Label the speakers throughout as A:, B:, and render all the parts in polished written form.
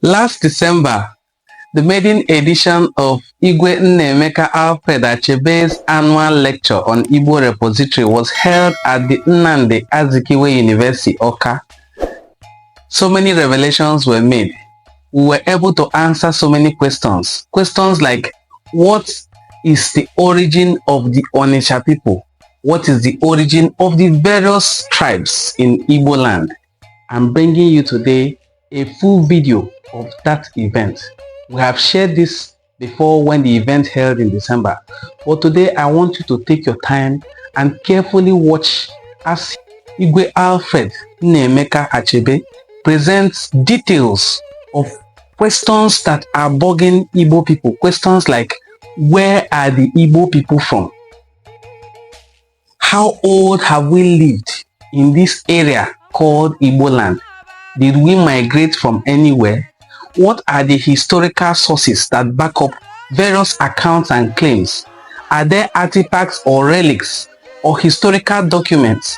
A: Last December, the maiden edition of Igbo Nnaemeka Alfred Achebe's annual lecture on Igbo Repository was held at the Nnamdi Azikiwe University Awka. So many revelations were made. We were able to answer so many questions. Questions like, what is the origin of the Onitsha people? What is the origin of the various tribes in Igbo land? I'm bringing you today a full video of that event. We have shared this before when the event held in December, but today I want you to take your time and carefully watch as Igwe Alfred Nnaemeka Achebe presents details of questions that are bugging Igbo people. Questions like, where are the Igbo people from? How old have we lived in this area called Igbo land? Did we migrate from anywhere? What are the historical sources that back up various accounts and claims? Are there artifacts or relics or historical documents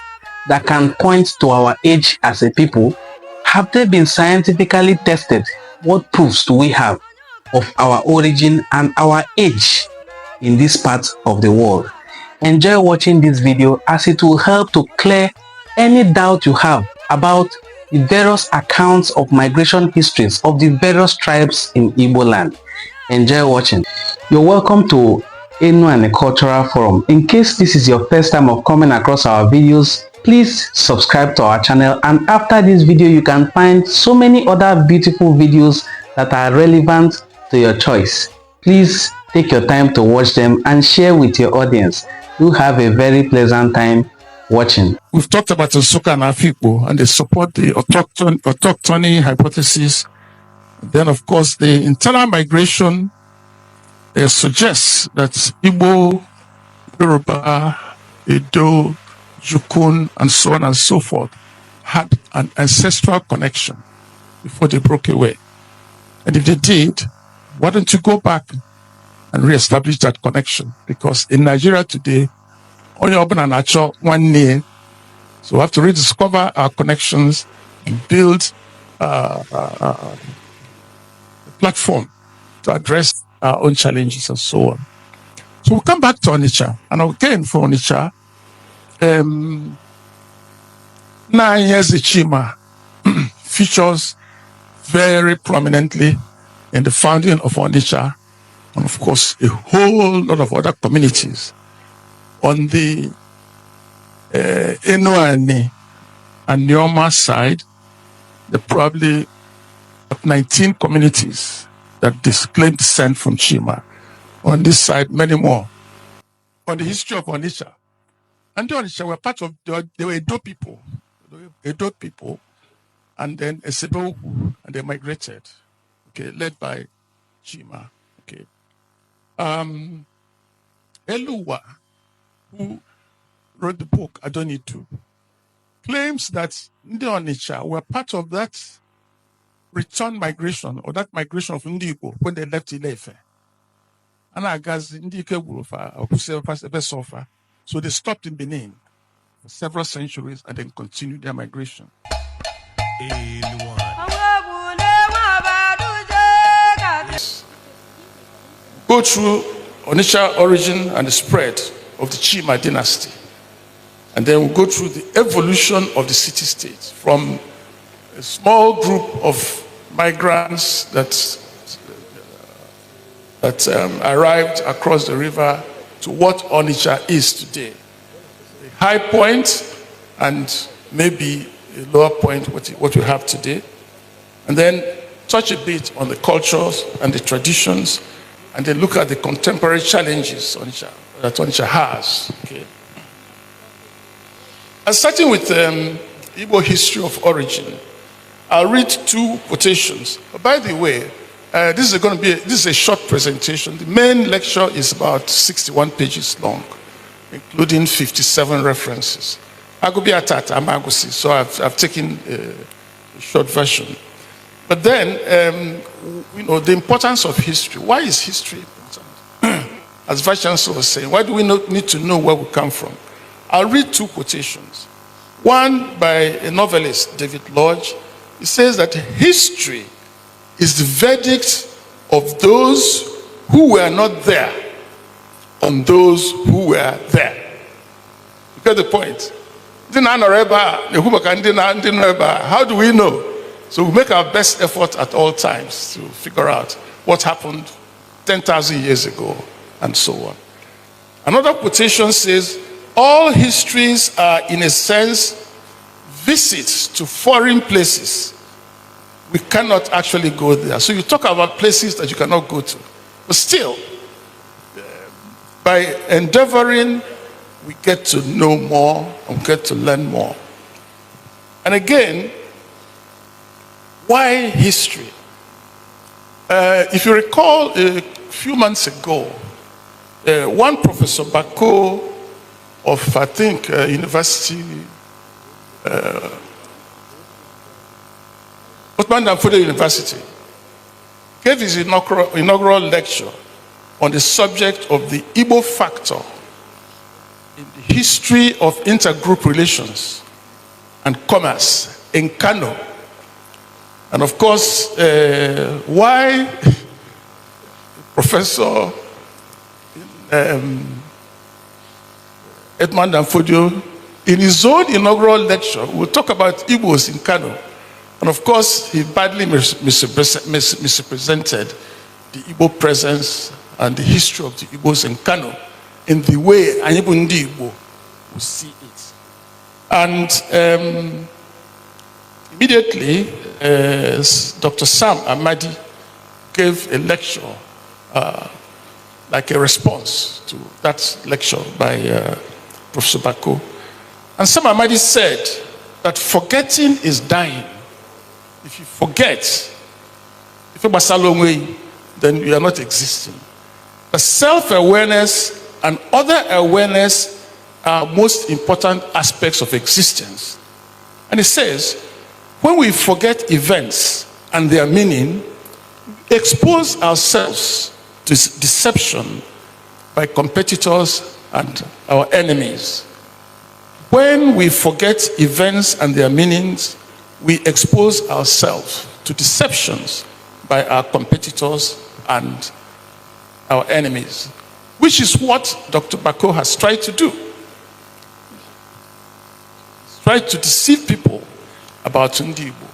A: that can point to our age as a people? Have they been scientifically tested? What proofs do we have of our origin and our age in this part of the world? Enjoy watching this video as it will help to clear any doubt you have about the various accounts of migration histories of the various tribes in Igbo land. Enjoy watching. You're welcome to Nnamdi Cultural Forum. In case this is your first time of coming across our videos, please subscribe to our channel, and after this video you can find so many other beautiful videos that are relevant to your choice. Please take your time to watch them and share with your audience. You have a very pleasant time watching.
B: We've talked about Nsukka and Afikpo, and they support the autochthony hypothesis. Then, of course, the internal migration suggests that Igbo, Yoruba, Edo, Jukun, and so on and so forth had an ancestral connection before they broke away. And if they did, why don't you go back and reestablish that connection? Because in Nigeria today, only open and natural one near. So we have to rediscover our connections and build a platform to address our own challenges and so on. So we'll come back to Onitsha. And again, for Onitsha, 9 years Chima features very prominently in the founding of Onitsha, and of course a whole lot of other communities. On the Enoani and Neoma side, there are probably 19 communities that disclaim descent from Chima. On this side, many more. On the history of Onitsha, and the Onitsha were part of, they were Edo people. Edo people, and then Esebo, and they migrated, okay, led by Chima, okay. Eluwa, who wrote the book I Don't Need To, claims that Ndi Onitsha were part of that return migration, or that migration of Ndi Igbo when they left Ile-Ife. And I guess Ndi Igbo, so they stopped in Benin for several centuries and then continued their migration. Go through Onitsha origin and the spread of the Chima dynasty. And then we'll go through the evolution of the city-state from a small group of migrants that arrived across the river to what Onitsha is today. A high point and maybe a lower point, what we have today. And then touch a bit on the cultures and the traditions, and then look at the contemporary challenges that Onitsha has. Okay. And starting with Igbo history of origin, I'll read 2 quotations. But by the way, this is a short presentation. The main lecture is about 61 pages long, including 57 references. So I've taken a short version. But then, the importance of history. Why is history important? As Vice Chancellor was saying, why do we need to know where we come from? I'll read 2 quotations. One by a novelist, David Lodge. He says that history is the verdict of those who were not there on those who were there. You get the point? How do we know? So we make our best effort at all times to figure out what happened 10,000 years ago and so on. Another quotation says, all histories are in a sense visits to foreign places. We cannot actually go there. So you talk about places that you cannot go to. But still, by endeavoring, we get to know more and get to learn more. And again, why history? If you recall, a few months ago, one Professor Bako of, I think, University, Nnamdi Azikiwe University, gave his inaugural lecture on the subject of the Igbo factor in the history of intergroup relations and commerce in Kano. And of course, why Professor Nnamdi Azikiwe, in his own inaugural lecture, will talk about Igbos in Kano. And of course, he badly misrepresented the Igbo presence and the history of the Igbos in Kano in the way Anyibundi Igbo will see it. And immediately, Dr. Sam Amadi gave a lecture, like a response to that lecture by Professor Bako. And Sam Amadi said that forgetting is dying. If you forget, if you then you are not existing. But self-awareness and other awareness are most important aspects of existence. And it says, when we forget events and their meaning, we expose ourselves to deception by competitors and our enemies. When we forget events and their meanings, we expose ourselves to deceptions by our competitors and our enemies, which is what Dr. Bako has tried to do. He's tried to deceive people about Ndi Igbo.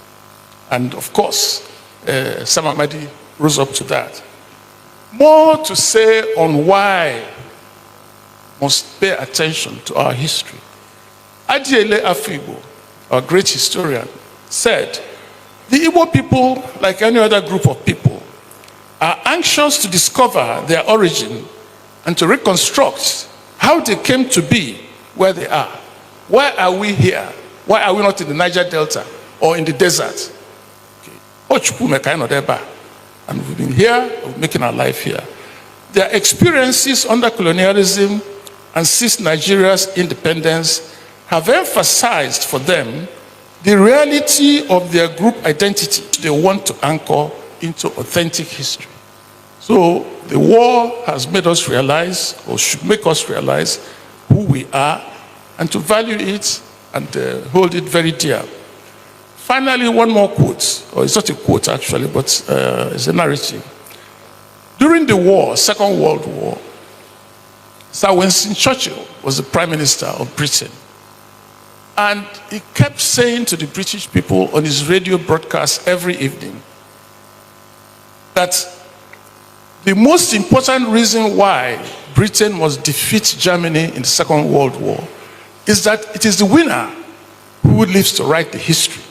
B: And of course, Sam Amadi rose up to that. More to say on why we must pay attention to our history. Adiele Afibo, our great historian, said, the Igbo people, like any other group of people, are anxious to discover their origin and to reconstruct how they came to be where they are. Why are we here? Why are we not in the Niger Delta or in the desert? And we've been here, we're making our life here. Their experiences under colonialism and since Nigeria's independence have emphasized for them the reality of their group identity they want to anchor into authentic history. So the war has made us realize, or should make us realize, who we are and to value it and hold it very dear. Finally, one more quote, or it's not a quote actually, but it's a narrative. During the war, Second World War, Sir Winston Churchill was the Prime Minister of Britain. And he kept saying to the British people on his radio broadcast every evening that the most important reason why Britain must defeat Germany in the Second World War is that it is the winner who lives to write the history.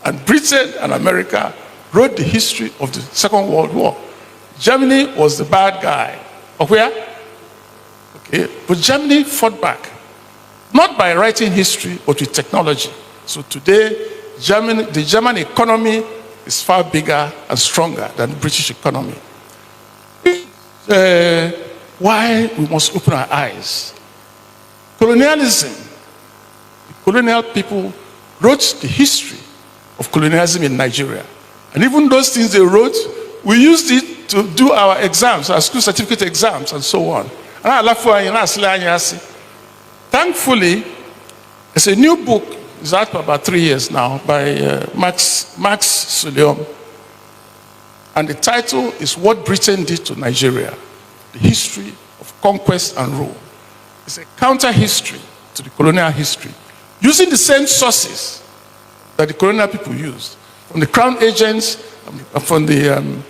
B: And Britain and America wrote the history of the Second World War. Germany was the bad guy. Okay? But Germany fought back. Not by writing history, but with technology. So today, the German economy is far bigger and stronger than the British economy. Why we must open our eyes. Colonialism. The colonial people wrote the history of colonialism in Nigeria. And even those things they wrote, we used it to do our exams, our school certificate exams, and so on. Thankfully, there's a new book, it's out for about 3 years now, by Max Suliom, And the title is What Britain Did to Nigeria, the History of Conquest and Rule. It's a counter-history to the colonial history, using the same sources that the colonial people used, from the crown agents, from the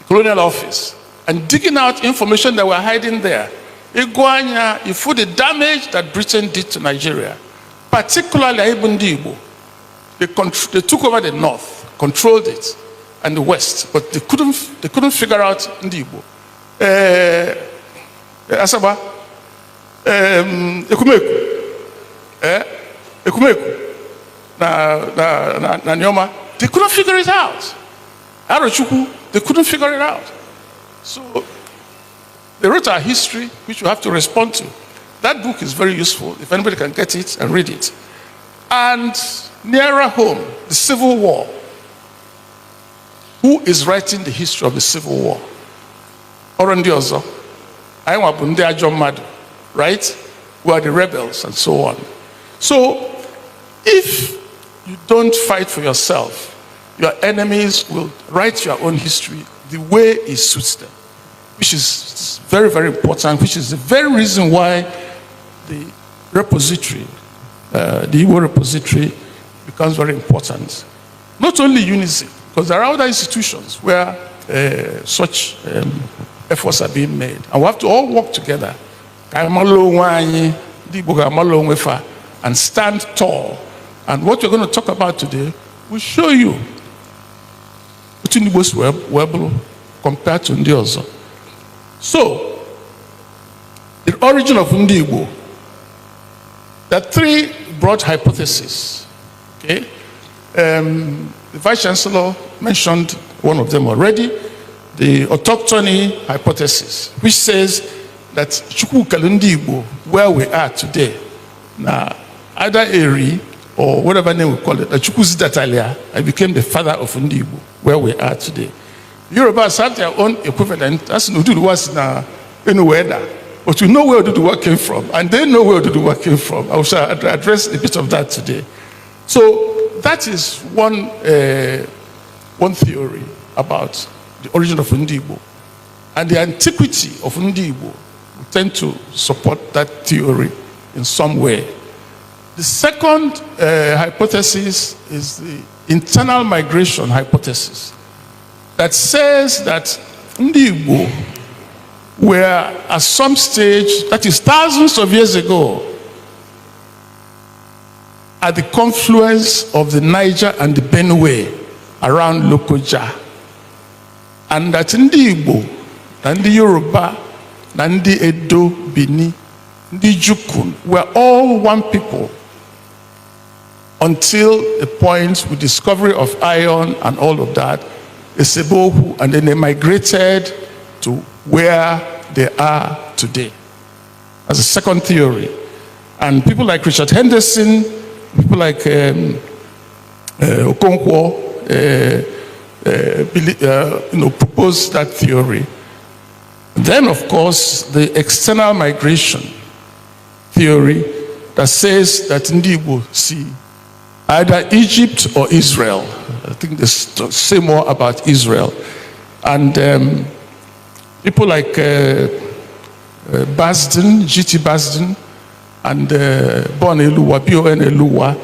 B: colonial office, and digging out information that were hiding there. You feel the damage that Britain did to Nigeria, particularly Igbo. They took over the north, controlled it, and the west, but they couldn't figure out Igbo. Asaba, Ekumeku, na Nyoma, they couldn't figure it out. Arochukwu, they couldn't figure it out. So they wrote our history, which we have to respond to. That book is very useful if anybody can get it and read it. And nearer home, the Civil War. Who is writing the history of the Civil War? Orondiozo. Aywabundi Ajomadu, right? Who are the rebels and so on. So if you don't fight for yourself, your enemies will write your own history the way it suits them, which is very, very important, which is the very reason why the repository, the Igbo Repository, becomes very important. Not only UNICEF, because there are other institutions where such efforts are being made. And we have to all work together and stand tall. And what we're going to talk about today will show you compared to Ndiozo. So, the origin of Igbo, there are three broad hypotheses. Okay? The Vice Chancellor mentioned one of them already, the autochthony hypothesis, which says that Chukwu Kalundi Igbo, where we are today, now either Eri or whatever name we call it, Chukwu Zidatalia, I became the father of Igbo, where we are today. Yorubas have their own equivalent. That's Ududuwa anywhere. But we know where Ududuwa came from, and they know where Ududuwa came from. I will address a bit of that today. So that is one theory about the origin of Igbo. And the antiquity of Igbo, we tend to support that theory in some way. The second hypothesis is the internal migration hypothesis, that says that Igbo were at some stage, that is thousands of years ago, at the confluence of the Niger and the Benue around Lokoja. And that Igbo, Nnamdi Yoruba, Nnamdi Edo, Benin, Ndi Jukun were all one people until a point with discovery of iron and all of that, Esebohu, and then they migrated to where they are today. As a second theory. And people like Richard Henderson, people like Okonkwo, proposed that theory. Then, of course, the external migration theory that says that Igbo see either Egypt or Israel. I think they say more about Israel. And people like Basden, G.T. Basden, and Bon Eluwa, B.O.N. Eluwa,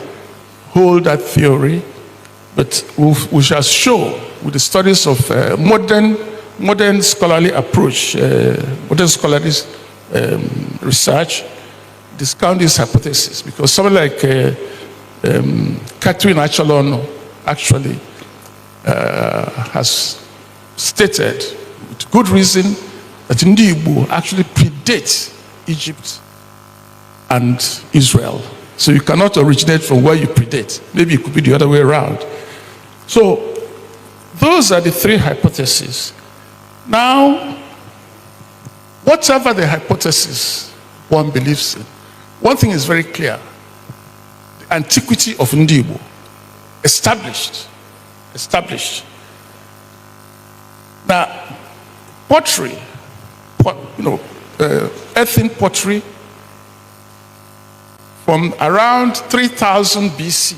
B: hold that theory. But we shall show with the studies of modern scholarly approach, modern scholarly research, discount this hypothesis, because someone like Catherine Achalon actually has stated with good reason that Igbo actually predates Egypt and Israel. So you cannot originate from where you predate. Maybe it could be the other way around. So those are the three hypotheses. Now, whatever the hypothesis one believes in, one thing is very clear: the antiquity of Igbo, established. Now, pottery, earthen pottery, from around 3000 BC,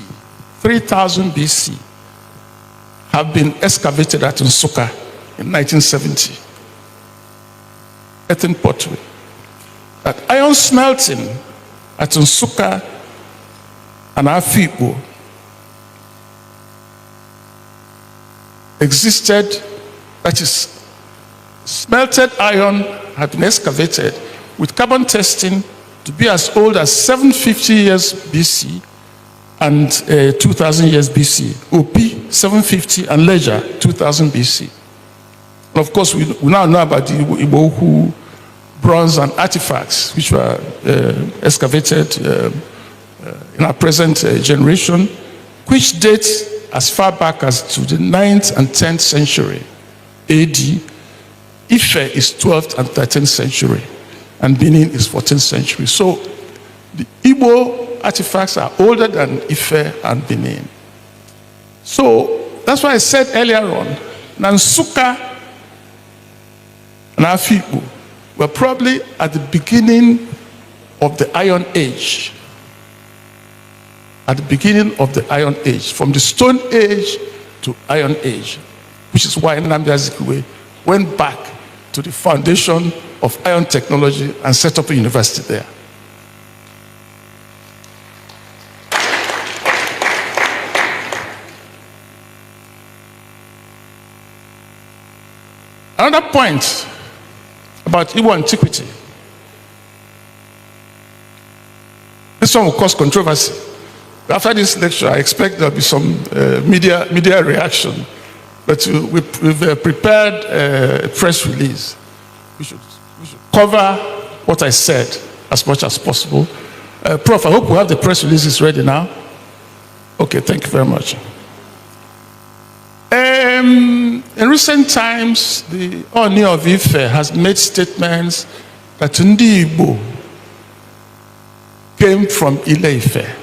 B: have been excavated at Nsukka in 1970. Earthen pottery. That iron smelting at Nsukka and Afikpo existed, that is, smelted iron had been excavated with carbon testing to be as old as 750 years BC and 2000 years BC. OP 750 and Ledger 2000 BC. And of course, we now know about the Igbo bronze and artifacts which were excavated in our present generation, which date as far back as to the 9th and 10th century AD. Ife is 12th and 13th century, and Benin is 14th century. So the Igbo artifacts are older than Ife and Benin. So that's why I said earlier on, Nsukka and Afikpo were probably at the beginning of the Iron Age. At the beginning of the Iron Age, from the Stone Age to Iron Age, which is why Nnamdi Azikiwe went back to the foundation of iron technology and set up a university there. Another point about Igbo antiquity. This one will cause controversy. After this lecture, I expect there'll be some media reaction. But we've prepared a press release. We should cover what I said as much as possible. Prof, I hope we have the press releases ready now. Okay, thank you very much. In recent times, the Ooni of Ife has made statements that Ndi Igbo came from Ile-Ife.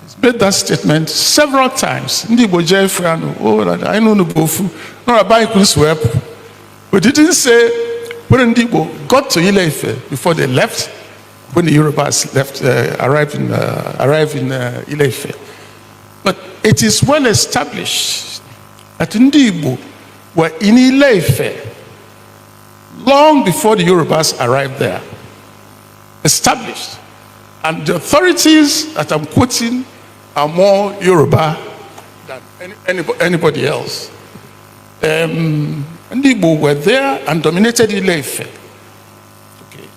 B: He's made that statement several times. Ndi Igbo Jeffrey, oh, I know no bofu. No, I swear. But he didn't say when Ndi Igbo got to Ile-Ife before they left, when the Yorubas left, arrived in Ile-Ife. But it is well established that Ndi Igbo were in Ile-Ife long before the Yorubas arrived there. Established. And the authorities that I'm quoting are more Yoruba than anybody else. Ndi Igbo were there and dominated Ile-Ife. Okay.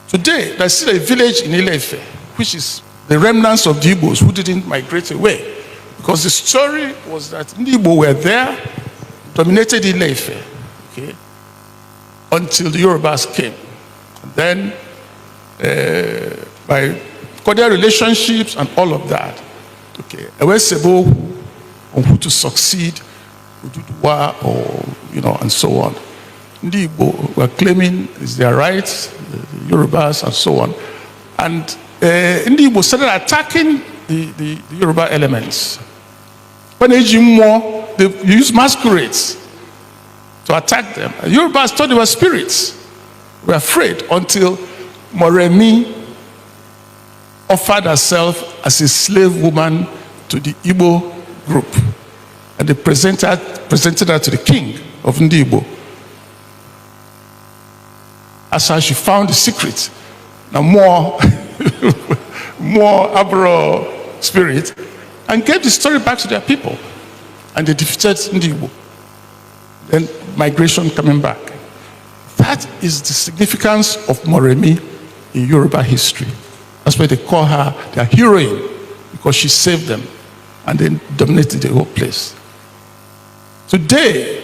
B: Today, there's still a village in Ile-Ife, which is the remnants of the Igbos who didn't migrate away. Because the story was that Ndi Igbo were there, dominated Ile-Ife, okay, until the Yorubas came. And then, by cordial relationships and all of that, okay, Ewesebo on who to succeed, Ududuwa, or, and so on. Ndi Igbo were claiming it's their rights, the Yorubas, and so on. And Ndi Igbo started attacking the Yoruba elements. When they used masquerades to attack them. The Yorubas thought they were spirits. They were afraid until Moremi offered herself as a slave woman to the Igbo group. And they presented her to the king of Ndi Igbo. That's how she found the secret. Now more Abro spirit, and gave the story back to their people. And they defeated Ndi Igbo. Then migration coming back. That is the significance of Moremi in Yoruba history. That's why they call her their heroine, because she saved them and then dominated the whole place. Today,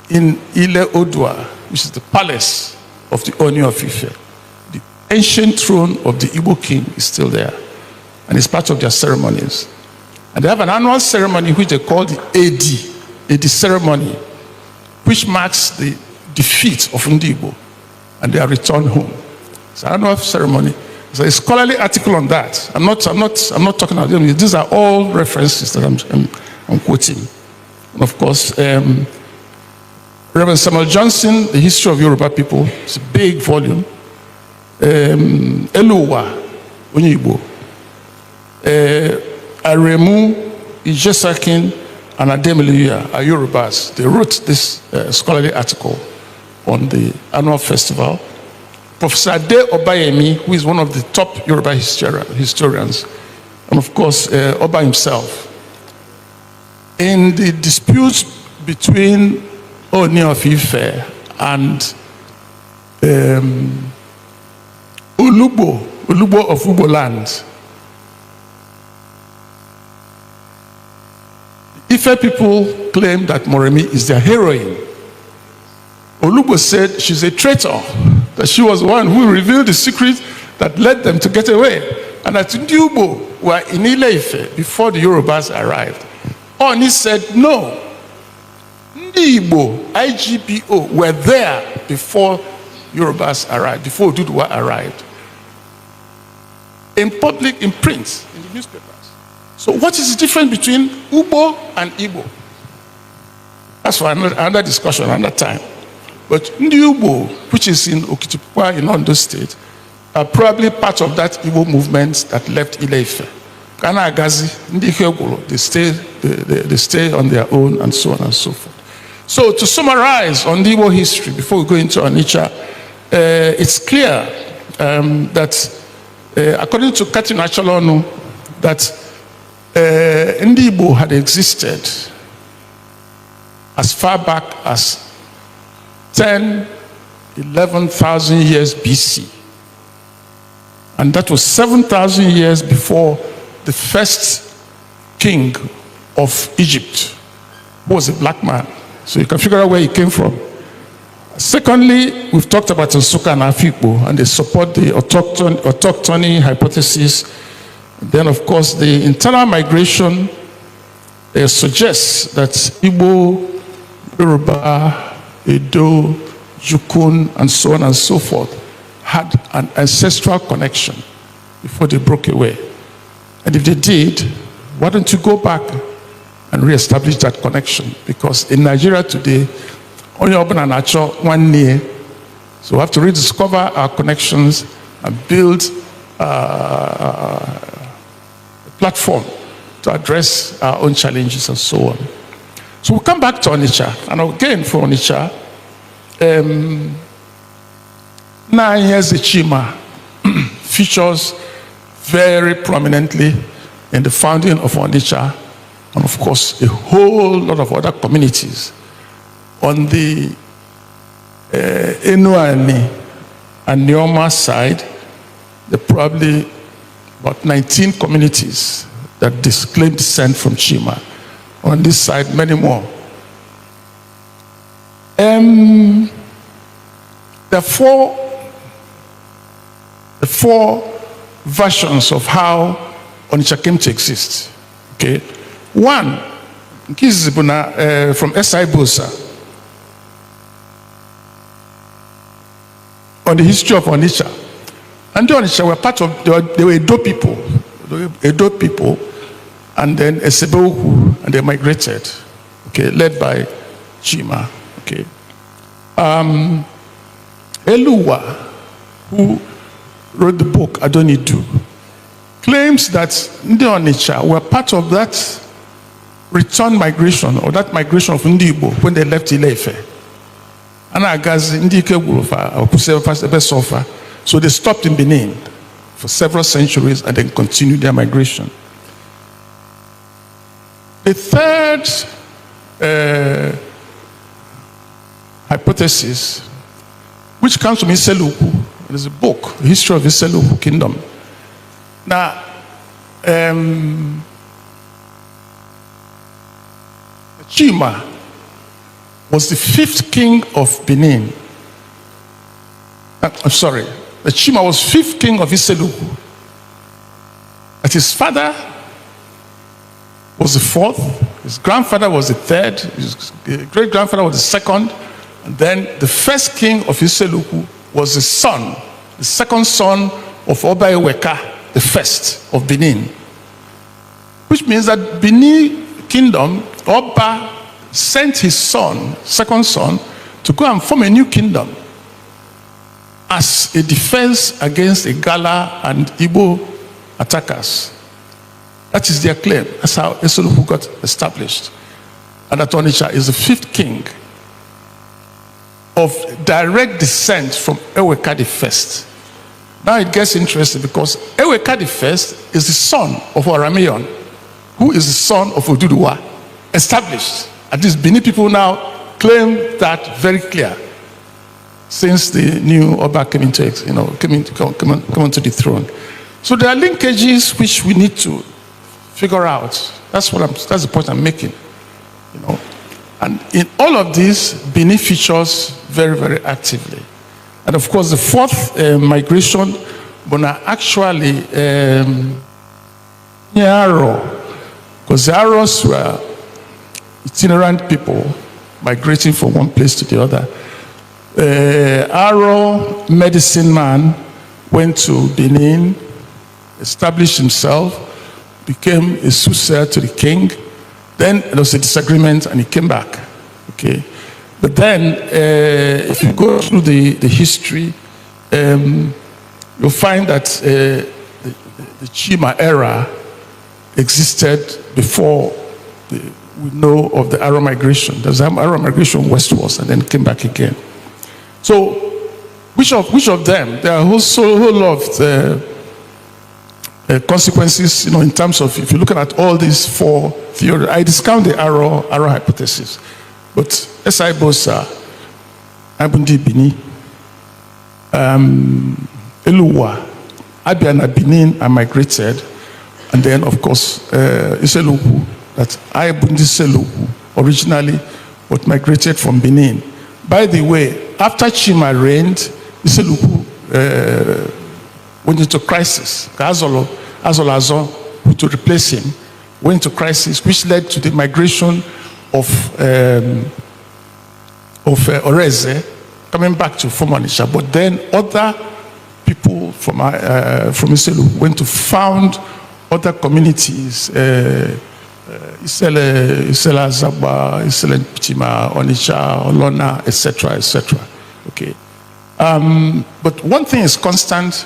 B: in Ile Odua, which is the palace of the Ooni of Ife, the ancient throne of the Igbo king is still there. And it's part of their ceremonies. And they have an annual ceremony which they call the AD ceremony, which marks the defeat of Ndi Igbo and their return home. It's an annual ceremony. There's a scholarly article on that. I'm not talking about them. These are all references that I'm quoting. And of course, Reverend Samuel Johnson, The History of Yoruba People, it's a big volume. Eluwa, Onye Igbo. Aremu Ijesakin, and Ademiliya are Yorubas. They wrote this scholarly article on the annual festival. Professor Ade Obayemi, who is one of the top Yoruba historians, and of course Oba himself, in the disputes between Ooni of Ife and Olugbo of Ugbo land. Ife people claim that Moremi is their heroine. Olugbo said she's a traitor, that she was the one who revealed the secret that led them to get away, and that Ndi Ugbo were in Ile-Ife before the Yorubas arrived. Oni said, no, Ndi Igbo, IGPO, were there before Yorubas arrived, before Oduduwa arrived. In public, in print, in the newspapers. So what is the difference between Ugbo and Igbo? That's for another discussion, another time. But Ndi Ugbo, which is in Okitipupa in Ondo State, are probably part of that Igbo movement that left Ile-Ife. Kana Agazi, Ndi Hegolo, they stay on their own, and so on and so forth. So to summarize on the Igbo history, before we go into Onitsha, it's clear that according to Katin Acholonu, that Ndi Igbo had existed as far back as 11,000 years BC. And that was 7,000 years before the first king of Egypt, who was a black man. So you can figure out where he came from. Secondly, we've talked about Nsukka and Afikpo, and they support the autochthony hypothesis. Then, of course, the internal migration suggests that Igbo, Yoruba, Edo, Jukun, and so on and so forth had an ancestral connection before they broke away. And if they did, why don't you go back and re-establish that connection? Because in Nigeria today, only open and natural one near. So we have to rediscover our connections and build a platform to address our own challenges and so on. So we'll come back to Onitsha. And again for Onitsha, 9 years Chima features very prominently in the founding of Onitsha, and of course a whole lot of other communities. On the Enuani and Neoma side, there are probably about 19 communities that disclaim descent from Chima. On this side, many more. There are four versions of how Onitsha came to exist. Okay, one, from S.I. Bosa, on the history of Onitsha. And the Onitsha were part of, they were Edo people. Edo people, and then Esebeuku, and they migrated, okay, led by Chima, okay. Eluwa, who wrote the book Adonidu, claims that Ndi Onitsha were part of that return migration, or that migration of Ndi Igbo when they left Ile-Ife. So they stopped in Benin for several centuries and then continued their migration. The third hypothesis, which comes from Iseluku, there's a book, The History of Iseluku Kingdom. Now, Chima was the 5th king of Benin. I'm sorry, the Chima was 5th king of Iseluku. But his father was the 4th, his grandfather was the 3rd, his great-grandfather was the 2nd, and then the 1st king of Iseluku was the son, the 2nd son of Oba Eweka, the 1st of Benin. Which means that Benin kingdom, Oba sent his son, 2nd son, to go and form a new kingdom as a defense against Igala and Igbo attackers. That is their claim. That's how Eseluku got established. And that Onitsha is the 5th king of direct descent from Eweka the First. Now it gets interesting because Eweka the First is the son of Oramion, who is the son of Oduduwa, established. And these Benin people now claim that very clear since the new Oba came onto the throne. So there are linkages which we need to figure out. That's the point I'm making. And in all of this, Benin features very, very actively. And of course, the 4th migration, Bona actually narrow, because the Aros were itinerant people migrating from one place to the other. Aro medicine man went to Benin, established himself, became a soothsayer to the king. Then there was a disagreement and he came back. Okay, but then if you go through the history, you'll find that the Chima era existed before we know of the Aro migration. There's an Aro migration westwards and then came back again. So which of them? There are also a whole lot of consequences, in terms of, if you're looking at all these 4 theories. I discount the Aro hypothesis, but SI Bosa, Abundi Bini, Eluwa, Abiana Benin are migrated, and then of course Iseluku, that Abundi Seluku originally but migrated from Benin. By the way, after Chima reigned, Iseluku went into crisis. Azolo to replace him went into crisis, which led to the migration of Oreze coming back to former Onitsha. But then other people from Iselu went to found other communities, Isela Zaba, Isela Pichima, Onitsha, Olona, etc., etc. Okay. But one thing is constant,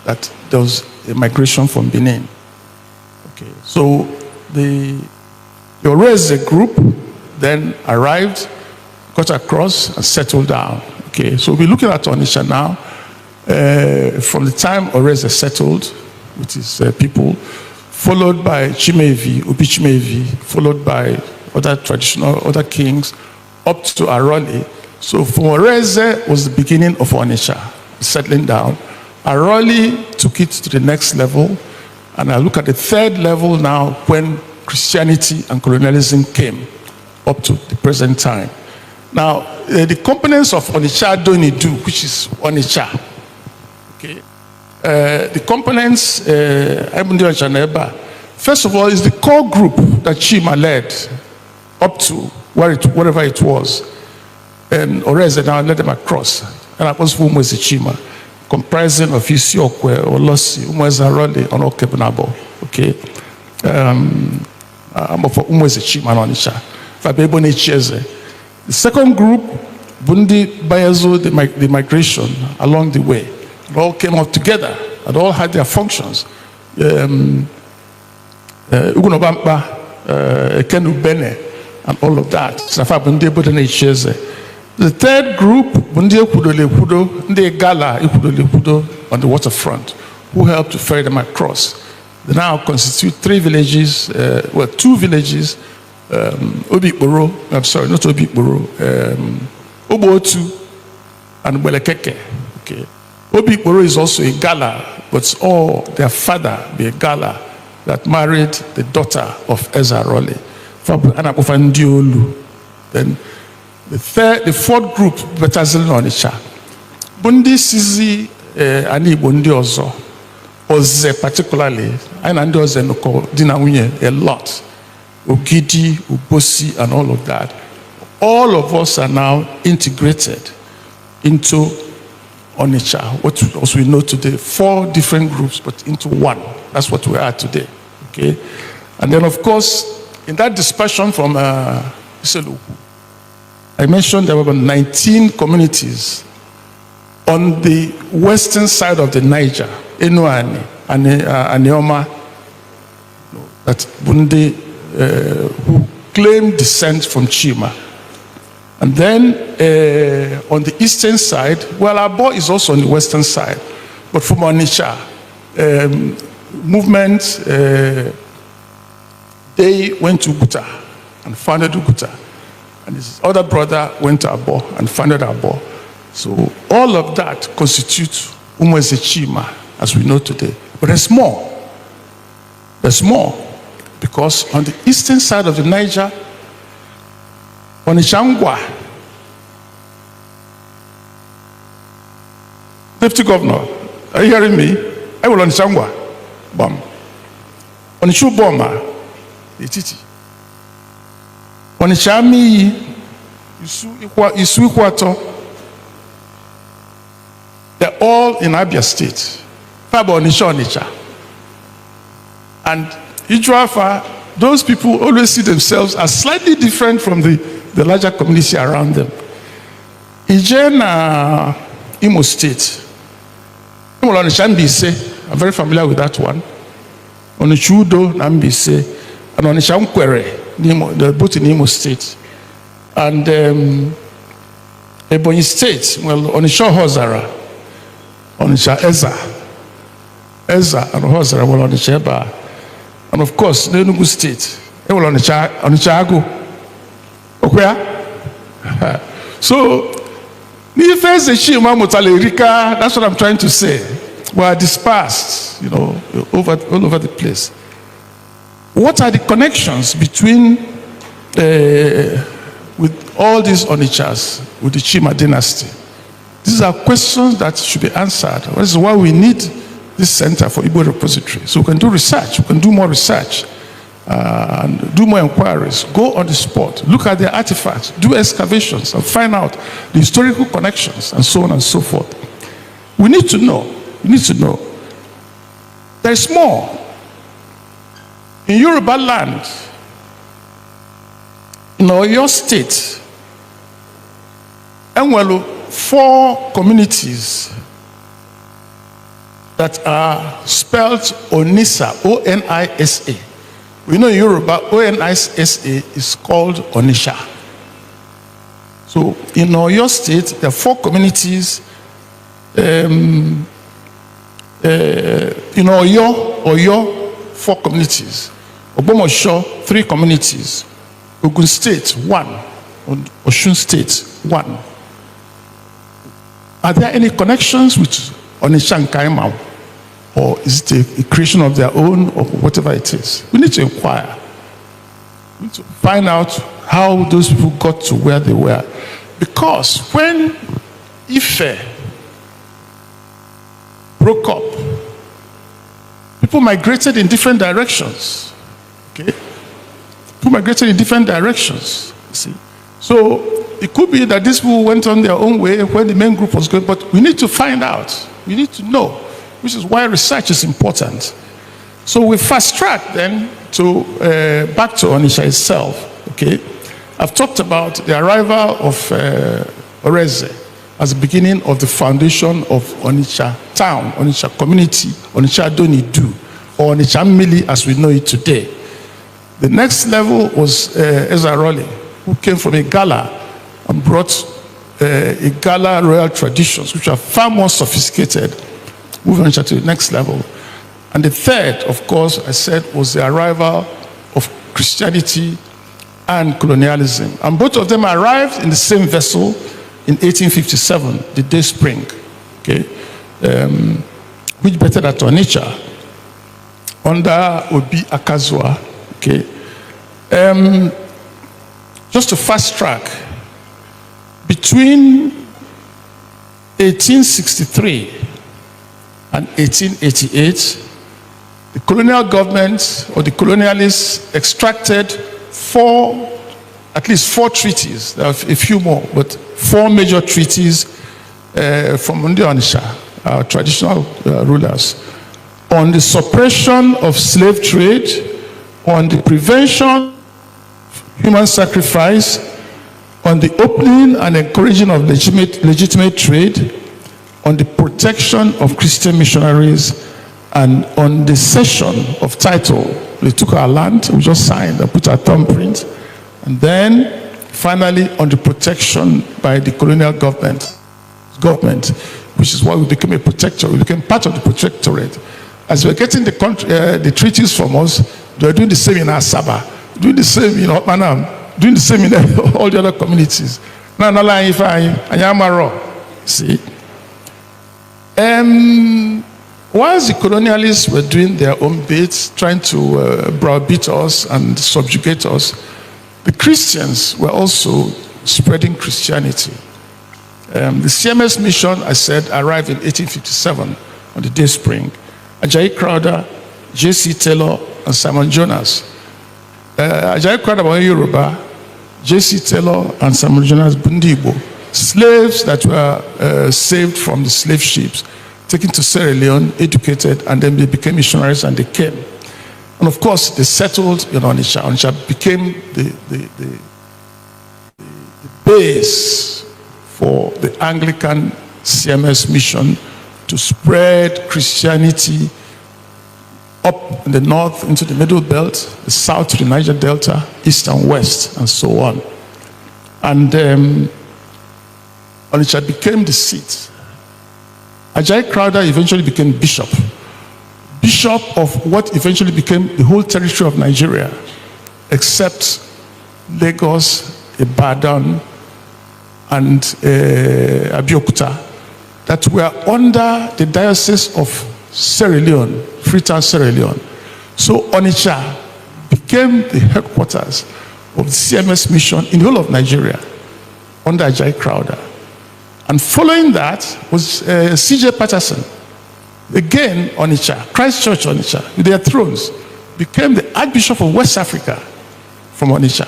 B: that there was a migration from Benin. Okay, so the Oreze group then arrived, got across and settled down. Okay, so we're looking at Onitsha now. From the time Oreze settled with his people, followed by Chimevi, Obi Chimevi, followed by other kings, up to Aroli. So from Oreze was the beginning of Onitsha, settling down. Aroli took it to the next level, and I look at the 3rd level now when Christianity and colonialism came up to the present time. Now, the components of Onitsha Donidu, which is Onitsha, okay, the components, first of all, is the core group that Chima led up to wherever it was, and Oreze now led them across, and that was whom was the Chima, comprising of Isiokwe, Olosi, Umwezaroli, and Okebunabo. Okay. Umwezechima and Onitsha. The second group, Bundi Bayazo, the migration along the way. It all came out together. It all had their functions. Ugunobampa, Ekenu Bene, and all of that. Safa Bundi Bodene Cheze. The 3rd group, Bundi Ekudo, Ndi Gala Ekudo on the waterfront, who helped to ferry them across. They now constitute 2 villages, Obikboro, I'm sorry, not Obikboro, Obotu and Welekeke. Okay. Obikboro is also a Gala, but all their father be a Gala that married the daughter of Ezarole. Then the 4th group, Betazil Onitsha. Bundi Sizi Ani Bundi Ozo. Oze particularly, and Oze Noko Dinawunye a lot. Ogidi, Ubosi, and all of that. All of us are now integrated into Onitsha, what we know today, 4 different groups, but into one. That's what we are today. Okay? And then, of course, in that dispersion from Iseluku, I mentioned there were 19 communities on the western side of the Niger, Enuani, Aneoma, that Bunde, who claimed descent from Chima. And then on the eastern side, well, Abo is also on the western side, but from Onitsha, movement, they went to Uguta and founded Uguta. And his other brother went to Abo and founded Abo. So all of that constitutes Umweze Chima, as we know today. But there's more. There's more. Because on the eastern side of the Niger, Onitsha, Deputy Governor, are you hearing me? I will Onitsha, Bam. Onitsha Boma, Ititi. Onitsha mi, Isu Ikwato. They're all in Abia State. Fabo Onitsha. And Ijuafa, those people always see themselves as slightly different from the larger community around them. Ijena Imo State. I'm very familiar with that one. Onichudo Nambise and Onishankwere, they're both in Imo State. And Ebonyi State, well, Onisha Hozara, Onisha Eza and Hozara, well, Onisha Eba. And of course, the Enugu State, well, Onisha Agu. Okay? So, that's what I'm trying to say. We are dispersed, all over the place. What are the connections between, with all these Onitsha's, with the Chima dynasty? These are questions that should be answered. This is why we need this center for Igbo Repository. So we can do research, we can do more research, and do more inquiries, go on the spot, look at their artifacts, do excavations, and find out the historical connections, and so on and so forth. We need to know. We need to know. There is more. In Yoruba land, in Oyo State, Enwelu, 4 communities that are spelled Onisa, O-N-I-S-A. We know in Yoruba, O-N-I-S-A is called Onitsha. So in Oyo State, there are 4 communities. In Oyo, 4 communities. Ogbomosho, 3 communities. Ogun State, 1. Osun State, 1. Are there any connections with Onitsha and Kaimau? Or is it a creation of their own, or whatever it is? We need to inquire. We need to find out how those people got to where they were. Because when Ife broke up, people migrated in different directions. Okay? People migrated in different directions. You see? So it could be that these people went on their own way when the main group was going, but we need to find out. We need to know. Which is why research is important. So we fast track then to back to Onitsha itself. Okay, I've talked about the arrival of Oreze as the beginning of the foundation of Onitsha town, Onitsha community, Onitsha Donidu, or Onitsha Mili as we know it today. The next level was Ezra Raleigh, who came from Igala and brought Igala royal traditions, which are far more sophisticated. Moving on to the next level. And the third, of course, I said, was the arrival of Christianity and colonialism. And both of them arrived in the same vessel in 1857, the day spring. Okay? Which better than Onitsha, under Obi Akazua. Okay? Just to fast track, between 1863 and 1888, the colonial government or the colonialists extracted at least four treaties. There are a few more, but 4 major treaties from Nnamdi Onitsha, our traditional rulers, on the suppression of slave trade, on the prevention of human sacrifice, on the opening and encouraging of legitimate trade, on the protection of Christian missionaries, and on the cession of title They took our land, we just signed and put our thumbprint. And then, finally, on the protection by the colonial government, which is why we became a protectorate. We became part of the protectorate. As we're getting the treaties from us, they're doing the same in Asaba, doing the same in Otmanam, doing the same in all the other communities. See? Whilst the colonialists were doing their own bits, trying to browbeat us and subjugate us, the Christians were also spreading Christianity. The CMS mission, I said, arrived in 1857 on the day spring. Ajayi Crowther, J.C. Taylor, and Simon Jonas. Ajayi Crowther was Yoruba, J.C. Taylor and Simon Jonas Bundibo, slaves that were saved from the slave ships, taken to Sierra Leone, educated, and then they became missionaries and they came. And of course, they settled in Onitsha. Onitsha became the base for the Anglican CMS mission to spread Christianity up in the north into the middle belt, the south to the Niger Delta, east and west, and so on. And Onitsha became the seat. Ajayi Crowther eventually became bishop of what eventually became the whole territory of Nigeria, except Lagos, Ibadan, and Abeokuta, that were under the diocese of Sierra Leone, Freetown, Sierra Leone. So Onitsha became the headquarters of the CMS mission in the whole of Nigeria, under Ajayi Crowther. And following that was C.J. Patterson. Again, Onitsha, Christ Church Onitsha, with their thrones, became the Archbishop of West Africa from Onitsha,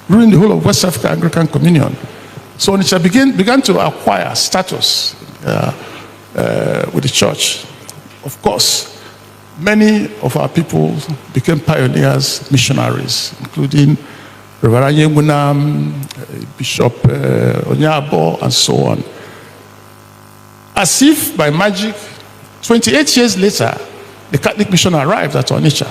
B: ruling the whole of West Africa Anglican Communion. So Onitsha began to acquire status with the church. Of course, many of our people became pioneers, missionaries, including Reverend Yemunam, Bishop Onyabo, and so on. As if by magic, 28 years later, the Catholic mission arrived at Onitsha.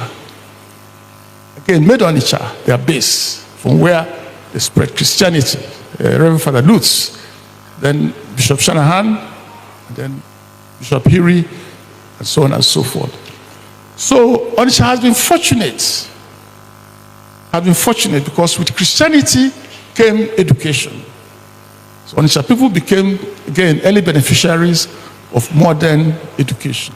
B: Again, made Onitsha their base from where they spread Christianity. Reverend Father Lutz, then Bishop Shanahan, then Bishop Hiri, and so on and so forth. So Onitsha has been fortunate because with Christianity came education. So Onitsha people became, again, early beneficiaries of modern education.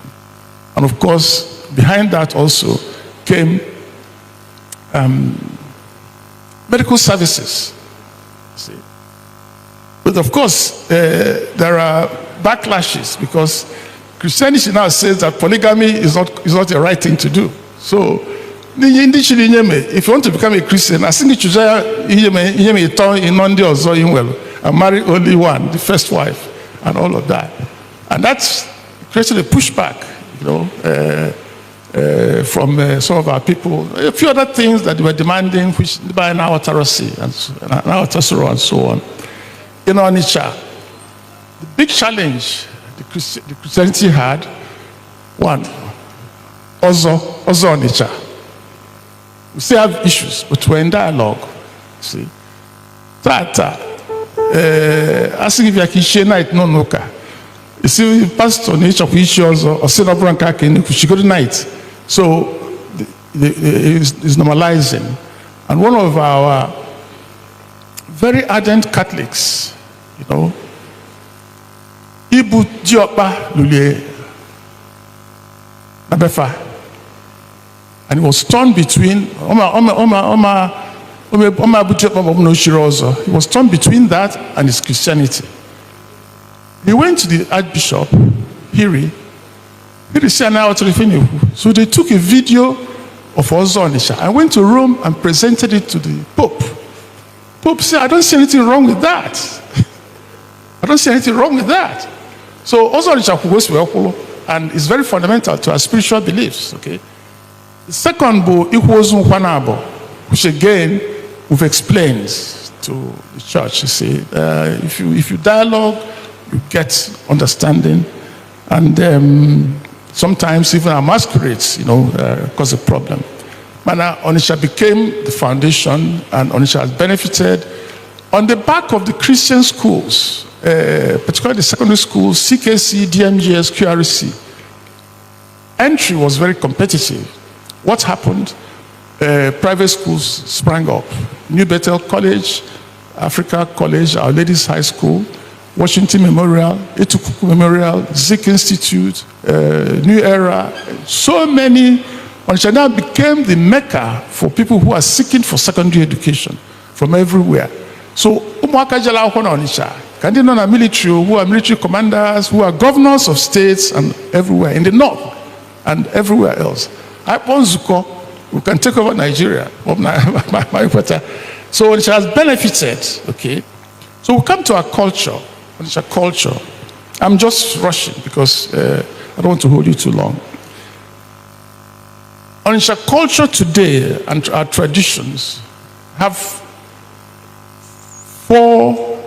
B: And of course, behind that also came medical services. See? But of course, there are backlashes because Christianity now says that polygamy is not a right thing to do. So, if you want to become a Christian, I think you should and marry only one, the first wife, and all of that. And that's created a pushback, from some of our people. A few other things that they were demanding, which by now Tarasi and now Tasoro and so on. In Onitsha, the big challenge the Christianity had, one, Ozo Onitsha. We still have issues, but we're in dialogue. See, asking if you can share night no noka. You see, pastor nature of issues or sit up and she go to night. So it's normalizing. And one of our very ardent Catholics, Ibu Diokpa Lulie Nabefa. And he was torn between he was torn between that and his Christianity. He went to the Archbishop, Hiri said, now so they took a video of Ozo Onitsha. I went to Rome and presented it to the Pope. Pope said, I don't see anything wrong with that. I don't see anything wrong with that. So Ozo Onitsha goes to, and it's very fundamental to our spiritual beliefs. Okay. The second book, which again we've explained to the church. You see, if you dialogue, you get understanding, and sometimes even our masquerades, cause a problem. Mana Onitsha became the foundation, and Onitsha has benefited on the back of the Christian schools, particularly the secondary schools, CKC, DMGS, QRC. Entry was very competitive. What happened? Private schools sprang up. New Bethel College, Africa College, Our Ladies High School, Washington Memorial, Itukuku Memorial, Zik Institute, New Era, so many. Onitsha now became the mecca for people who are seeking for secondary education from everywhere. So, Umuaka Jala Onitsha, Kandina military, who are military commanders, who are governors of states and everywhere, in the north and everywhere else. Iponzuko, we can take over Nigeria. So Onitsha has benefited, okay? So we come to our culture, Onitsha culture. I'm just rushing because I don't want to hold you too long. Onitsha culture today and our traditions have four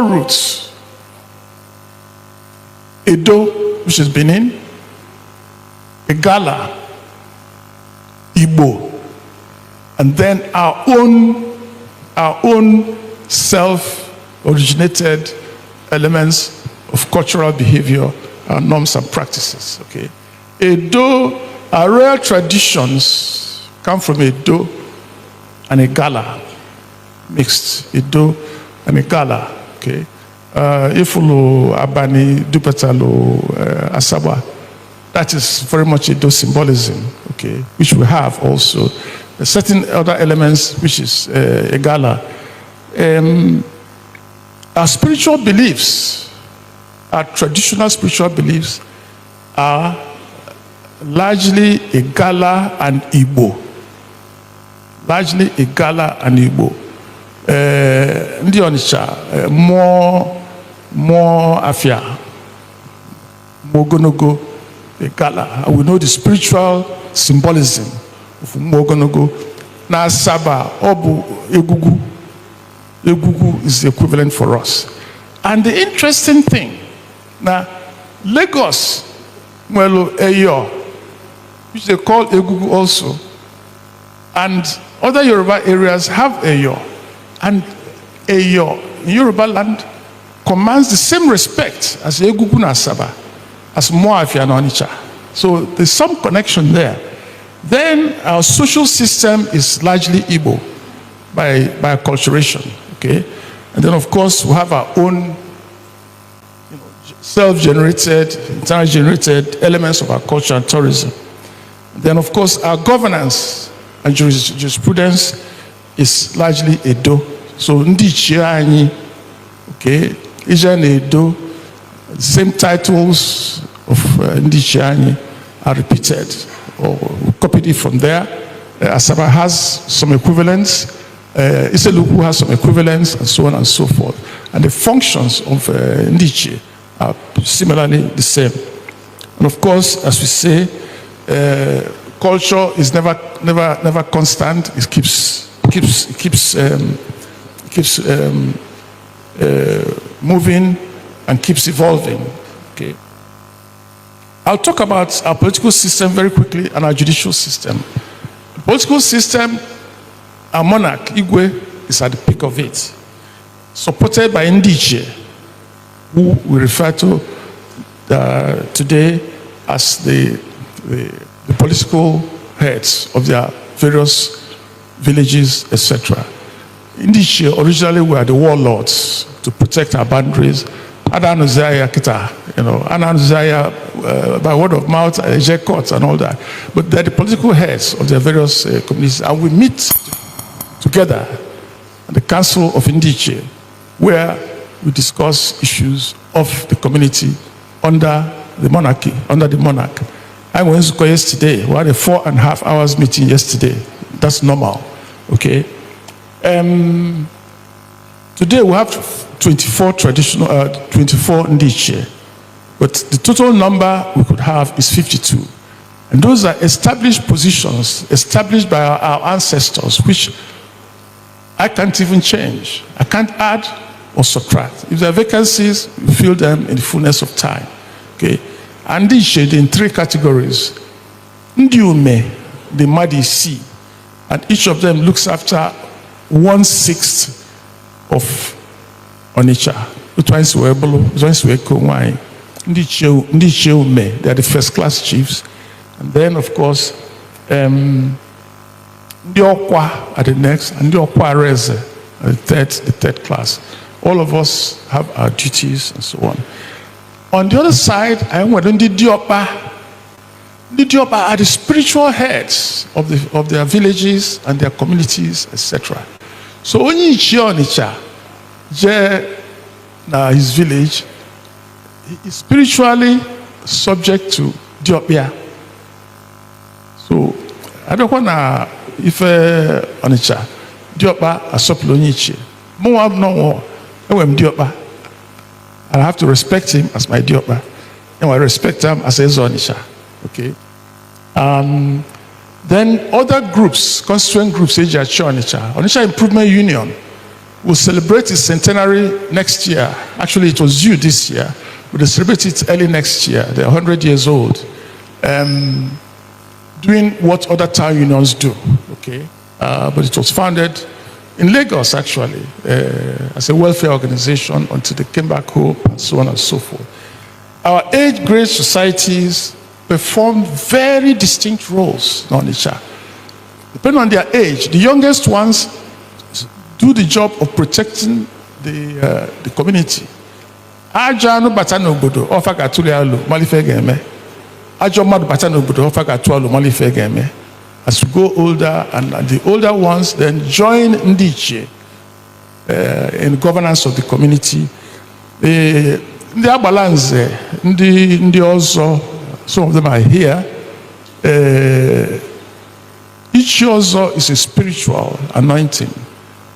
B: roots. Edo, which is Benin, Igala, Igbo, and then our own self-originated elements of cultural behavior, norms and practices. Okay, Edo, our rare traditions come from Edo and Igala, mixed Edo and Igala. Okay, Ifulu, Abani, Dupetalo, Asaba. That is very much Edo symbolism, okay, which we have also. Certain other elements, which is Igala. Our spiritual beliefs, our traditional spiritual beliefs, are largely Igala and Igbo. Largely Igala and Igbo. Ndi Onitsha, more Afia, Mogonogo, Igala. We know the spiritual symbolism of Mogonogo. Na Saba, Obu, Egugu. Egugu is the equivalent for us. And the interesting thing, now Lagos, Mwelo Eyo, which they call Egugu also, and other Yoruba areas have Eyo. And Eyo in Yoruba land commands the same respect as Egugu na Saba, as Moafia and Onitsha. So there's some connection there. Then our social system is largely Igbo by acculturation, okay? And then of course we have our own self-generated, internally generated elements of our culture and tourism. Then of course our governance and jurisprudence is largely Edo. So Ndichiani, okay, Ijan Edo, the same titles of Ndichiani are repeated or copied it from there. Asaba has some equivalents, Iseluku has some equivalents, and so on and so forth. And the functions of Ndichi are similarly the same. And of course, as we say, culture is never constant. It keeps moving and keeps evolving. Okay. I'll talk about our political system very quickly and our judicial system. The political system, our monarch, Igwe, is at the peak of it, supported by Ndiche, who we refer to today as the political heads of their various villages, etc. Ndiche originally were the warlords to protect our boundaries. Adanuzaya Kita, Ananuzaya by word of mouth, Jekot and all that. But they're the political heads of their various communities. And we meet together at the Council of Ndiche, where we discuss issues of the community under the monarchy, under the monarch. I went to yesterday. We had a 4.5 hours meeting yesterday. That's normal, okay? Today we have 24 Ndiche, but the total number we could have is 52. And those are established positions, established by our ancestors, which I can't even change. I can't add or subtract. If there are vacancies, we fill them in the fullness of time. Okay? And Ndiche in 3 categories. Ndiume, the Madi Sea, and each of them looks after 1/6 of Onitsha. They are the first class chiefs. And then, of course, the Okwa are the next, and the Okwa Reze are the third class. All of us have our duties and so on. On the other side, I am the Diopa. The Diopa are the spiritual heads of their villages and their communities, etc. So Onitsha, his village, he is spiritually subject to Diopia. So I don't want to, if Onitsha, Diopa asoplo Onitsha. Moab no Diopa. I have to respect him as my Diopa. And I respect him as his Onitsha. Okay. Then other groups, constituent groups, Onitsha Improvement Union will celebrate its centenary next year. Actually, it was due this year, but they celebrate it early next year. They're 100 years old. Doing what other town unions do, okay? But it was founded in Lagos, actually, as a welfare organization until they came back home and so on and so forth. Our age-grade societies perform very distinct roles in Onitsha. Depending on their age, the youngest ones do the job of protecting the community. Aja no bata n'obodo ofa ka tuli alu malife ga-eme. Aja mmadụ bata n'obodo ofa ka tuli alu malife ga-eme. As we go older, and the older ones then join ndị ichie in governance of the community. Ndị agbalanze, ndị ọzọ, some of them are here. Each ọzọ is a spiritual anointing.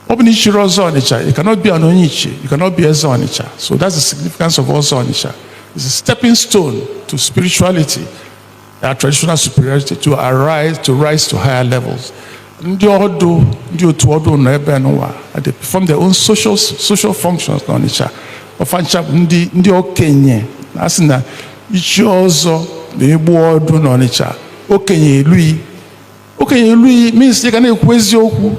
B: It cannot be an Onitsha, it cannot be Eze Onitsha. So that's the significance of Eze Onitsha. It's a stepping stone to spirituality, our traditional superiority, to rise to higher levels. They perform their own social functions in Onitsha. Ndị okenye, asị ichi ọzọ na-egbu ọdụ n'Onitsha. Okenye elui means you can ekwu eziokwu.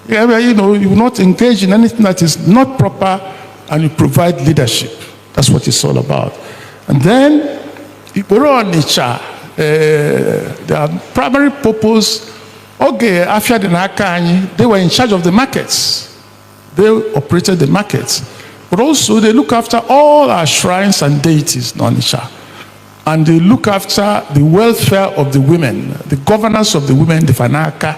B: You will not engage in anything that is not proper, and you provide leadership. That's what it's all about. And then, Igbo Onitsha, their primary purpose, they were in charge of the markets. They operated the markets. But also, they look after all our shrines and deities in Onitsha. And they look after the welfare of the women, the governance of the women, the Fanaka.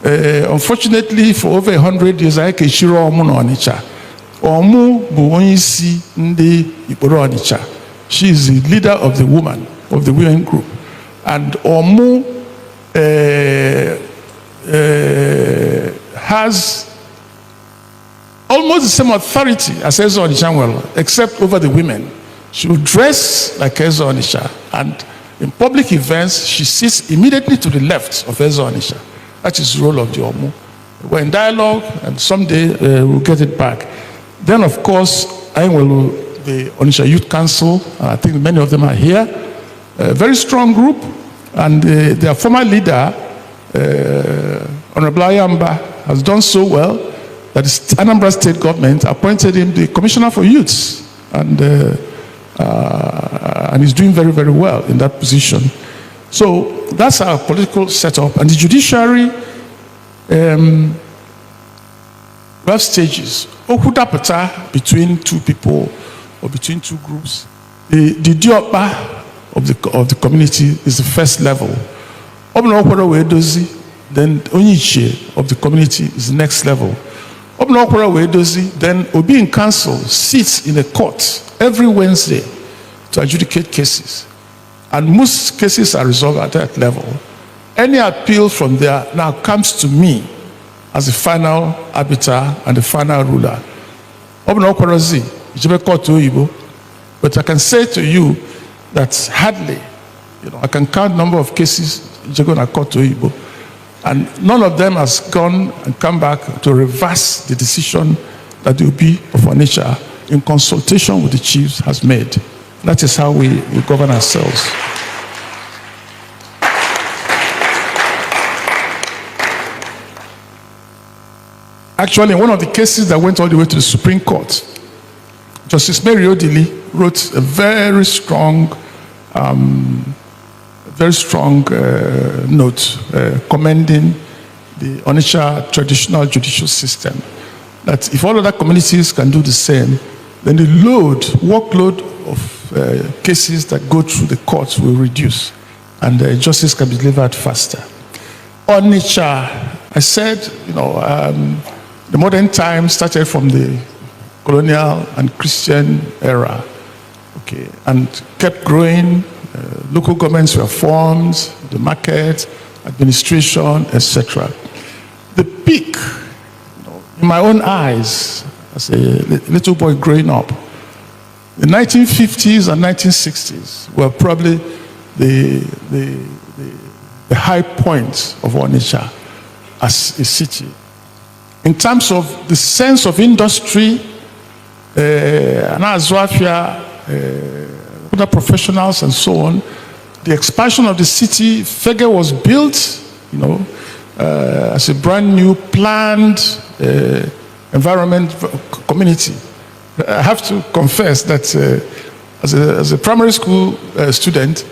B: Unfortunately, for over 100 years, I can shiro Omu no Onitsha. Omu bu onye isi ndị Igbo Onitsha. She is the leader of the women group. And Omu has almost the same authority as Eze Onitsha, except over the women. She will dress like Eze Onitsha, and in public events, she sits immediately to the left of Eze Onitsha. That is the role of the Omu. We're in dialogue, and someday we'll get it back. Then, of course, the Onitsha Youth Council, I think many of them are here, a very strong group, and their former leader, Honorable Ayamba, has done so well that the Anambra State government appointed him the Commissioner for Youths, and he's doing very, very well in that position. So that's our political setup. And the judiciary, we have stages. Okudapata between two people or between two groups. The Diopa of the community is the first level. Then Onitsha of the community is the next level. Then Obi in council sits in a court every Wednesday to adjudicate cases. And most cases are resolved at that level. Any appeal from there now comes to me as the final arbiter and the final ruler. But I can say to you that hardly, I can count number of cases and none of them has gone and come back to reverse the decision that the Obi of Onitsha, in consultation with the chiefs, has made. That is how we govern ourselves. Actually, in one of the cases that went all the way to the Supreme Court, Justice Mary Odili wrote a very strong note commending the Onitsha traditional judicial system. That if all other communities can do the same, then the workload of cases that go through the courts will reduce, and justice can be delivered faster. Onitsha, I said, the modern times started from the colonial and Christian era, okay, and kept growing. Local governments were formed, the market, administration, etc. The peak, in my own eyes, as a little boy growing up, the 1950s and 1960s were probably the high point of Onitsha as a city. In terms of the sense of industry, other professionals and so on, the expansion of the city, Fege was built, as a brand new planned environment community. I have to confess that as a primary school student,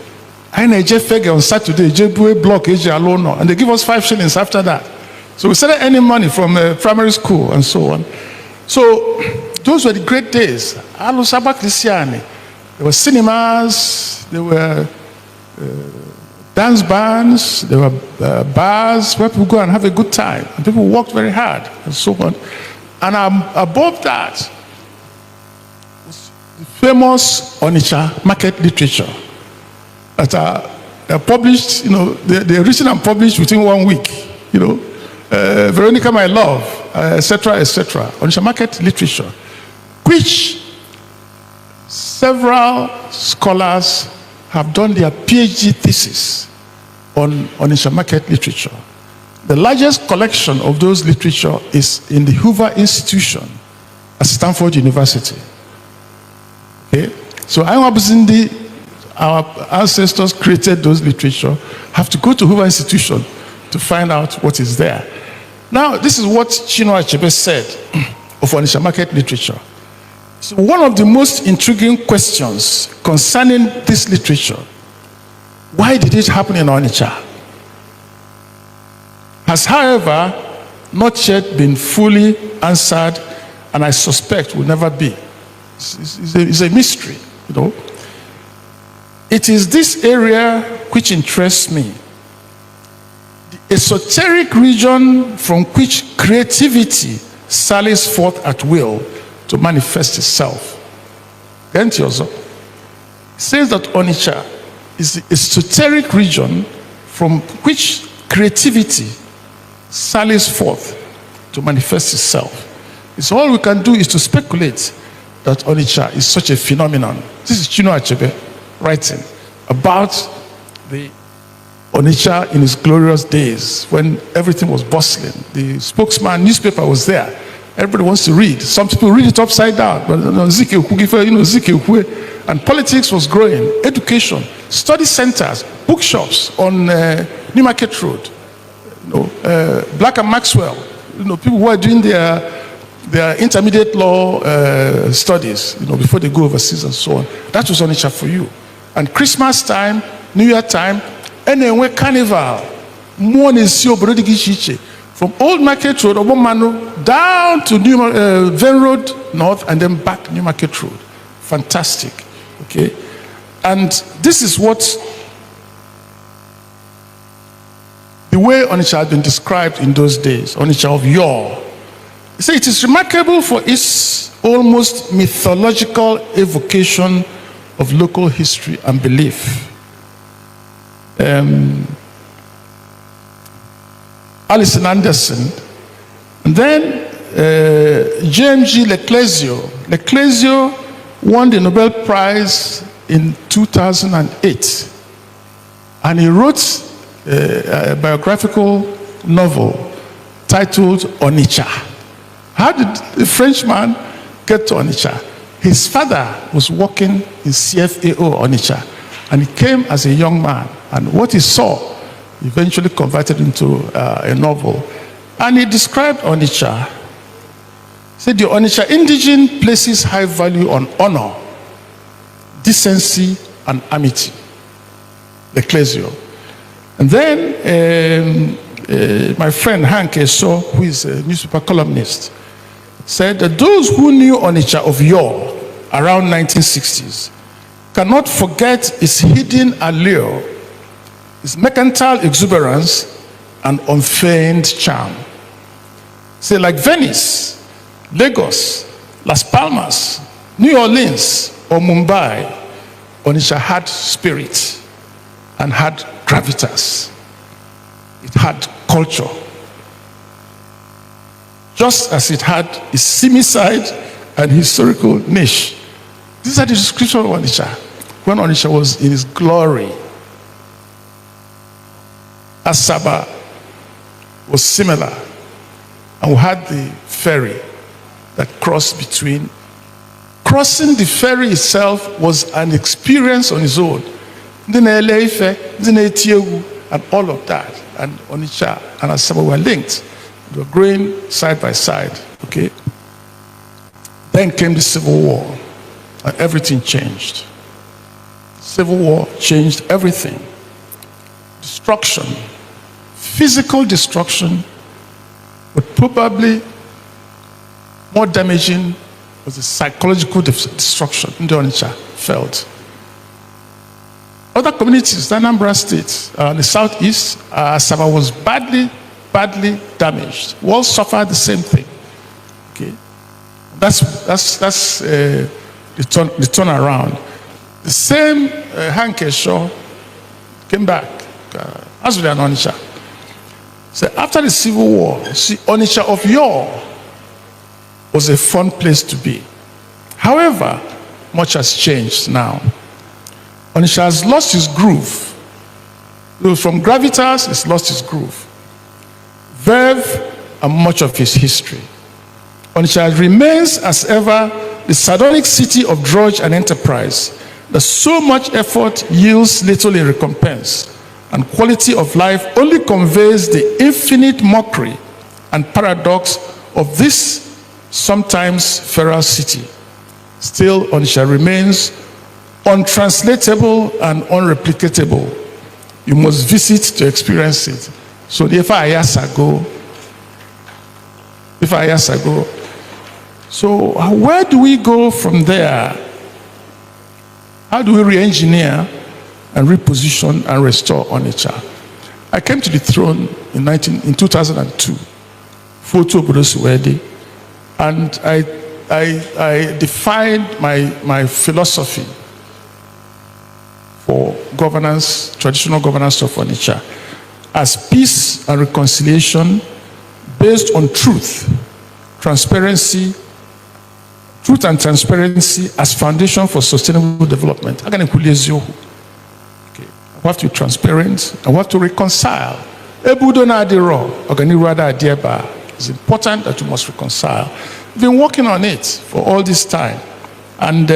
B: I neje Fege on Saturday, Jebue block alone, and they give us 5 shillings after that. So we started earning money from primary school and so on. So those were the great days. There were cinemas, there were dance bands, there were bars where people go and have a good time. And people worked very hard and so on. And above that was the famous Onitsha market literature that are published, they're written and published within 1 week, Veronica, My Love, etc., etc. Onitsha market literature, which several scholars have done their PhD thesis on Onitsha market literature. The largest collection of those literature is in the Hoover Institution at Stanford University. Okay, so our ancestors created those literature, have to go to Hoover Institution to find out what is there. Now, this is what Chinua Achebe said of Onitsha market literature. So one of the most intriguing questions concerning this literature, why did it happen in Onitsha, has, however, not yet been fully answered, and I suspect will never be. It's a mystery, It is this area which interests me. The esoteric region from which creativity sallies forth at will to manifest itself. It says that Onitsha is the esoteric region from which creativity sallies forth to manifest itself. It's all we can do is to speculate that Onitsha is such a phenomenon. This is Chinua Achebe writing about the Onitsha in its glorious days when everything was bustling. The spokesman newspaper was there. Everybody wants to read. Some people read it upside down. But and politics was growing. Education, study centers, bookshops on New Market Road. Black and Maxwell. People who are doing their intermediate law studies. Before they go overseas and so on. That was Onitsha for you. And Christmas time, New Year time, anyway, carnival, from Old Market Road, Obomano, down to Ven Road North, and then back New Market Road. Fantastic. Okay? And this is what the way Onitsha had been described in those days, Onitsha of yore. So it is remarkable for its almost mythological evocation of local history and belief. Alison Anderson, and then J.M.G. Leclerc won the Nobel Prize in 2008, and he wrote a biographical novel titled Onitsha. How did the Frenchman get to Onitsha? His father was working in CFAO Onitsha, and he came as a young man, and what he saw eventually converted into a novel. And he described Onitsha Said the Onitsha indigene places high value on honor, decency, and amity. The ecclesial. And then my friend Hank Eso, who is a newspaper columnist, said that those who knew Onitsha of yore around 1960s cannot forget its hidden allure, its mercantile exuberance, and unfeigned charm. Say, like Venice, Lagos, Las Palmas, New Orleans, or Mumbai, Onitsha had spirit and had gravitas. It had culture. Just as it had its seamy side and historical niche. These are the descriptions of Onitsha when Onitsha was in its glory. Asaba was similar, and we had the ferry that crossed between. Crossing the ferry itself was an experience on its own. And all of that. And Onitsha and Asaba were linked. They were growing side by side. Okay. Then came the Civil War, and everything changed. Civil War changed everything. Destruction, physical destruction, but probably more damaging was the psychological destruction the Onitsha felt. Other communities, the Anambra State, the southeast, Asaba was badly damaged. We all suffered the same thing. Okay, that's the turnaround. The same Hanke Shaw came back as with an Onitsha. So after the Civil War, see, Onitsha of yore was a fun place to be. However, much has changed now. Onitsha has lost its groove. From gravitas, it's lost its groove. Verve and much of its history. Onitsha remains, as ever, the sardonic city of drudge and enterprise, that so much effort yields little in recompense, and quality of life only conveys the infinite mockery and paradox of this sometimes feral city. Still, Onitsha remains untranslatable and unreplicatable. You must visit to experience it. So if I years ago, so where do we go from there? How do we re-engineer and reposition and restore Onitsha? I came to the throne in 2002, Foto Obodosuwede, and I defined my philosophy for governance, traditional governance of Onitsha, as peace and reconciliation based on truth and transparency as foundation for sustainable development. Okay. We have to be transparent and we have to reconcile. It's important that you must reconcile. We've been working on it for all this time. And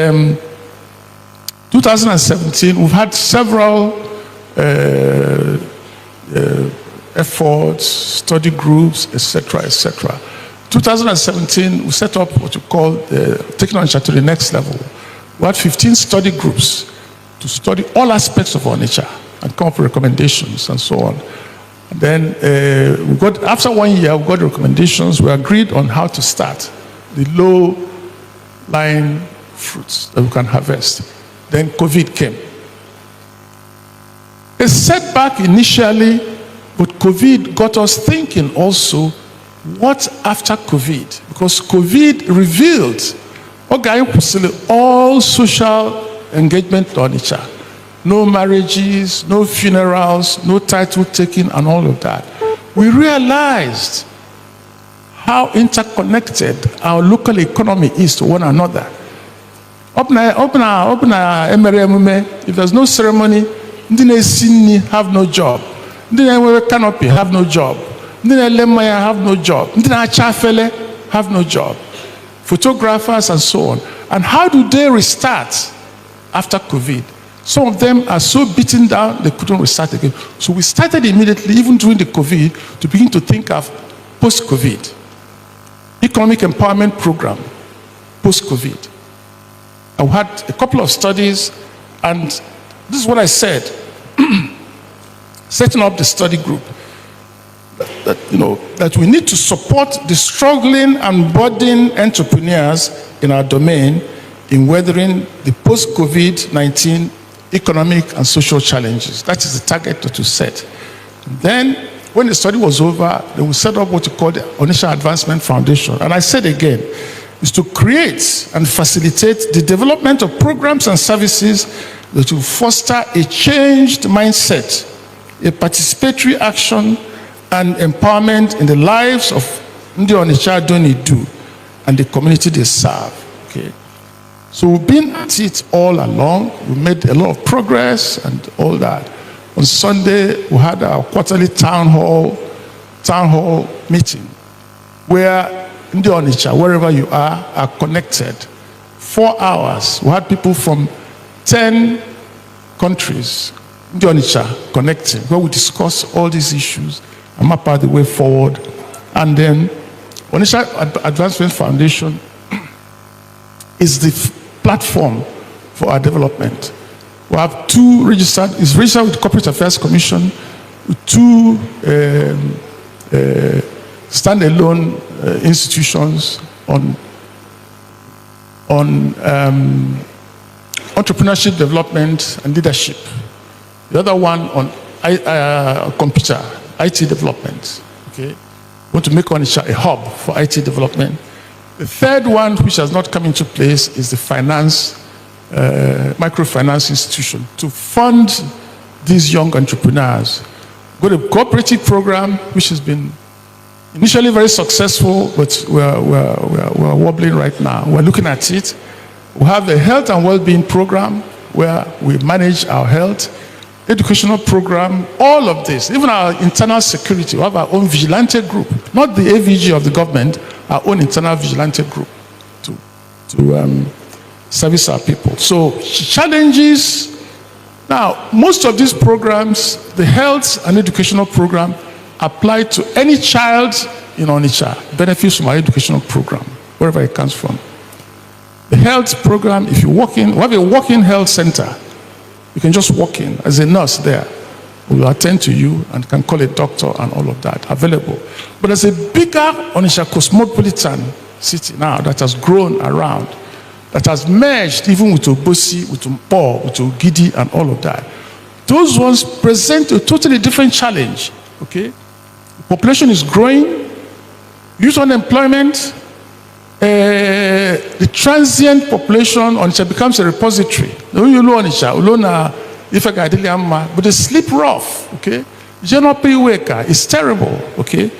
B: 2017, we've had several efforts, study groups, etc., etc. 2017, we set up what we call taking Onitsha to the next level. We had 15 study groups to study all aspects of Onitsha and come up with recommendations and so on. And then after 1 year, we got recommendations. We agreed on how to start the low-lying fruits that we can harvest. Then COVID came. A setback initially, but COVID got us thinking also, what after COVID? Because COVID revealed all social engagement on Onitsha. No marriages, no funerals, no title taking, and all of that. We realized how interconnected our local economy is to one another. If there's no ceremony, have no job. Canopy have no job. Have no job. Have no job. Photographers and so on. And how do they restart after COVID? Some of them are so beaten down they couldn't restart again. So we started immediately, even during the COVID, to begin to think of post-COVID. economic empowerment program post-COVID. I had a couple of studies, and this is what I said. Setting up the study group, that we need to support the struggling and budding entrepreneurs in our domain in weathering the post-COVID-19 economic and social challenges. That is the target that we set. And then, when the study was over, they will set up what we call the Onitsha Advancement Foundation. And I said again, is to create and facilitate the development of programs and services that will foster a changed mindset, a participatory action, and empowerment in the lives of Ndi Onitsha Donidu and the community they serve. Okay. So we've been at it all along. We made a lot of progress and all that. On Sunday, we had our quarterly town hall meeting where Ndi Onitsha, wherever you are connected. 4 hours. We had people from 10 countries, Ndi Onitsha, connecting, where we discuss all these issues and map out the way forward. And then Onitsha Advancement Foundation is the platform for our development. We have 2 registered, it's registered with the Corporate Affairs Commission, with 2 standalone institutions on entrepreneurship development and leadership. The other one on computer, IT development. Okay, we want to make Onitsha a hub for IT development. The third one, which has not come into place, is the finance, microfinance institution to fund these young entrepreneurs. We've got a cooperative program which has been initially very successful, but we're wobbling right now. We're looking at it. We have a health and well-being program where we manage our health, educational program, all of this, even our internal security. We have our own vigilante group, not the AVG of the government, our own internal vigilante group to service our people. So challenges. Now, most of these programs, the health and educational program, apply to any child in Onitsha, benefits from our educational program, wherever it comes from. The health program, if you walk in, we have a walk-in health center. You can just walk in as a nurse there. We will attend to you and can call a doctor and all of that available. But there's a bigger Onitsha cosmopolitan city now that has grown around, that has merged even with Obosi, with Mpo, with Ogidi and all of that. Those ones present a totally different challenge. Okay? The population is growing, youth unemployment, the transient population Onitsha becomes a repository. But they sleep rough, okay? General Piweka is terrible, okay?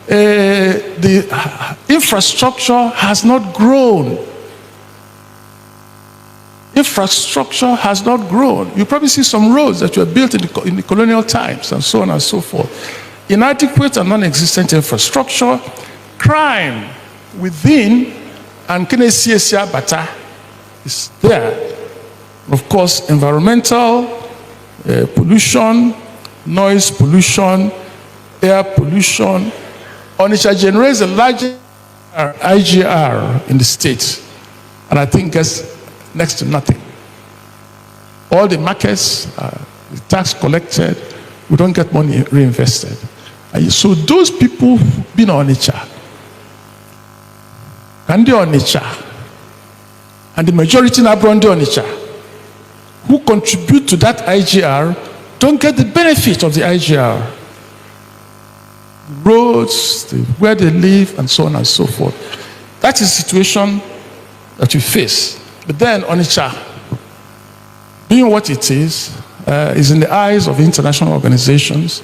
B: The infrastructure has not grown. Infrastructure has not grown. You probably see some roads that were built in the colonial times and so on and so forth. Inadequate and non-existent infrastructure, crime within, and Kinesia Bata is there. Of course, environmental pollution, noise pollution, air pollution. Onitsha generates the largest IGR in the state, and I think gets next to nothing. All the markets, the tax collected, we don't get money reinvested. And so those people being Onitsha, and the Onitsha, and the majority in Abrondi Onitsha, who contribute to that IGR, don't get the benefit of the IGR. Roads, where they live, and so on and so forth. That is the situation that we face. But then Onitsha, being what it is in the eyes of international organizations,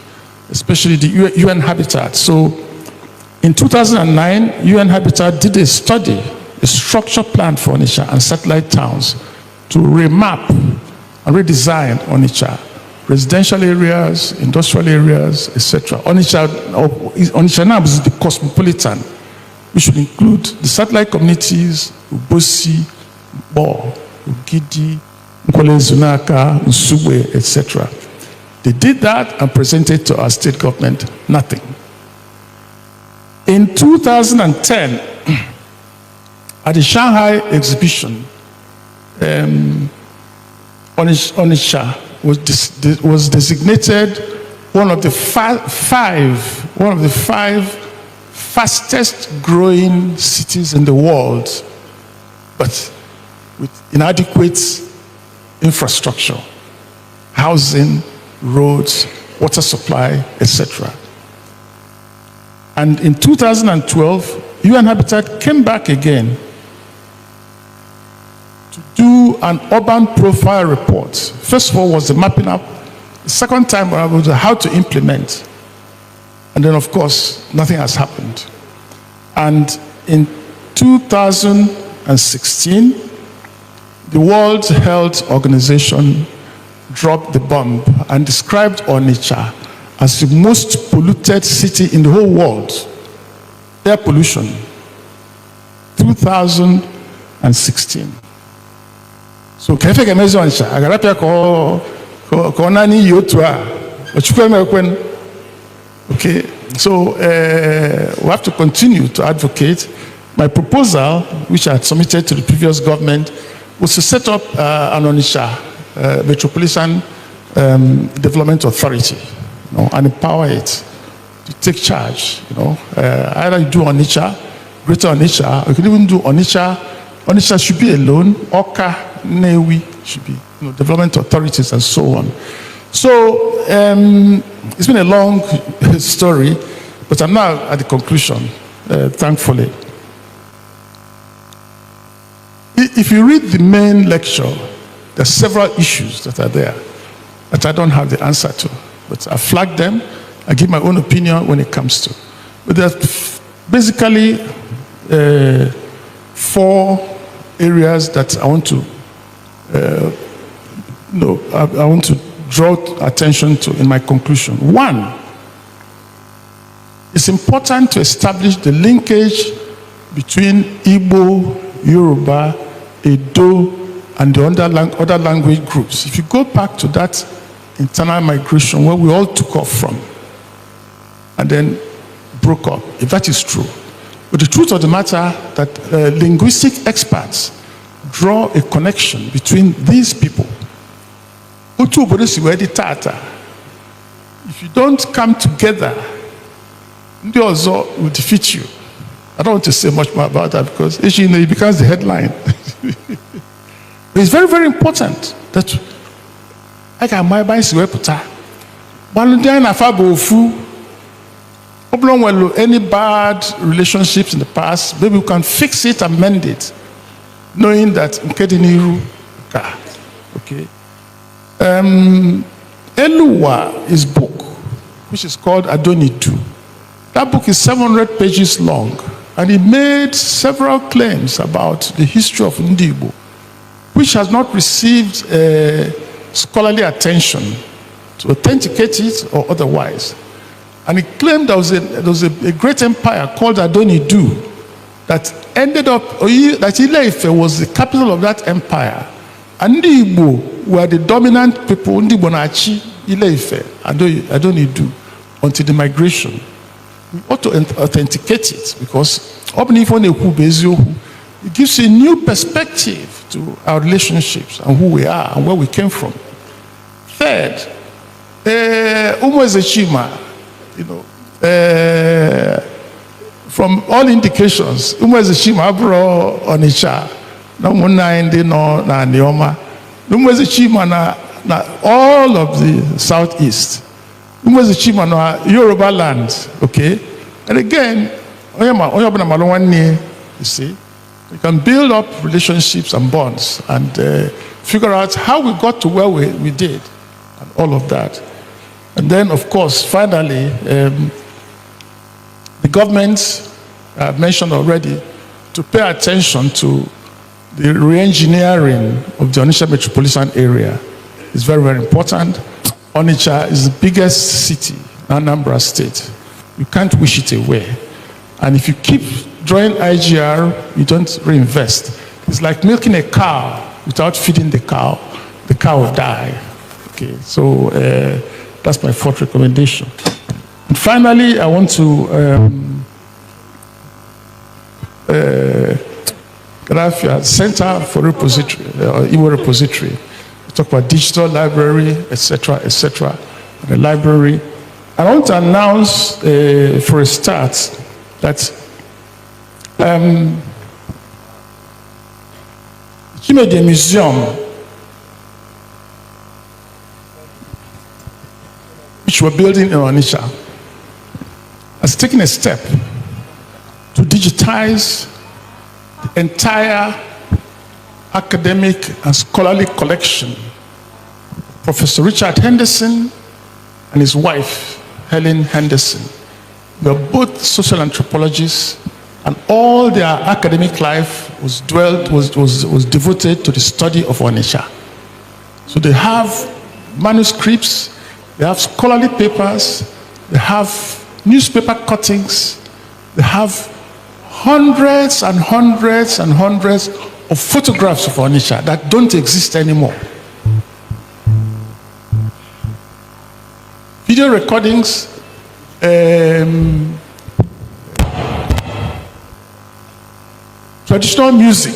B: especially the UN Habitat. So in 2009, UN Habitat did a study, a structure plan for Onitsha and satellite towns to remap and redesign Onitsha. Residential areas, industrial areas, etc. Onitsha now is the cosmopolitan, which should include the satellite communities, Ubosi, Bo, Ugidi, Nkole Zunaka, Nsugbe, etc. They did that and presented to our state government nothing. In 2010, At the Shanghai exhibition, Onitsha was designated one of the five fastest growing cities in the world, but with inadequate infrastructure, housing, roads, water supply, etc. And in 2012, UN Habitat came back again to do an urban profile report. First of all was the mapping up. The second time was how to implement. And then, of course, nothing has happened. And in 2016, the World Health Organization dropped the bomb and described Onitsha as the most polluted city in the whole world. Air pollution, 2016. So, Kefe Gemezi Onitsha, Agarapia ko nani yotua, okay, so we have to continue to advocate. My proposal, which I had submitted to the previous government, was to set up an Onitsha Metropolitan Development Authority, and empower it to take charge. Either you do Onitsha, Greater Onitsha, or you can even do Onitsha. Onitsha should be alone. Awka, Nnewi should be development authorities and so on. So it's been a long story, but I'm now at the conclusion, thankfully. If you read the main lecture, there are several issues that are there that I don't have the answer to, but I flag them. I give my own opinion when it comes to. But there are basically 4 areas that I want to I want to draw attention to in my conclusion. 1, it's important to establish the linkage between Igbo, Yoruba, Edo, and the other language groups. If you go back to that internal migration where we all took off from and then broke up, if that is true. But the truth of the matter that linguistic experts draw a connection between these people. If you don't come together, ndị ọzọ will defeat you. I don't want to say much more about that because it becomes the headline. But it's very, very important that I can buy any bad relationships in the past, maybe we can fix it and mend it, knowing that okay. Eluwa's book, which is called Adonidu. That book is 700 pages long, and he made several claims about the history of Ndigbo, which has not received scholarly attention to authenticate it or otherwise. And he claimed there was a great empire called Adonidu that ended up, that Ile-Ife was the capital of that empire. And Ndigbo were the dominant people, Ndigbo na-achị Ile-Ife, Adonidu, until the migration. We ought to authenticate it because it gives a new perspective to our relationships and who we are and where we came from. Third, Ezechima, from all indications, Ezechima abro Onitsha, na Munnainde no na Nioma, Ezechima na all of the southeast. Ezechima na Yoruba land, okay? And again, you see, we can build up relationships and bonds and figure out how we got to where we did and all of that. And then, of course, finally, the government, I've mentioned already, to pay attention to the re-engineering of the Onitsha metropolitan area is very, very important. Onitsha is the biggest city in Anambra State. You can't wish it away. And if you keep drawing IGR, you don't reinvest. It's like milking a cow without feeding the cow will die. Okay, so that's my 4th recommendation. And finally, I want to Grafia, Center for Repository, Igbo Repository. We talk about digital library, etc., etc., and the library. I want to announce for a start that Chimede Museum, which we're building in Onitsha, has taken a step to digitize the entire academic and scholarly collection. Professor Richard Henderson and his wife, Helen Henderson, were both social anthropologists, and all their academic life was devoted to the study of Onitsha. So they have manuscripts, they have scholarly papers, they have newspaper cuttings, they have hundreds and hundreds and hundreds of photographs of Onitsha that don't exist anymore. Video recordings, traditional music,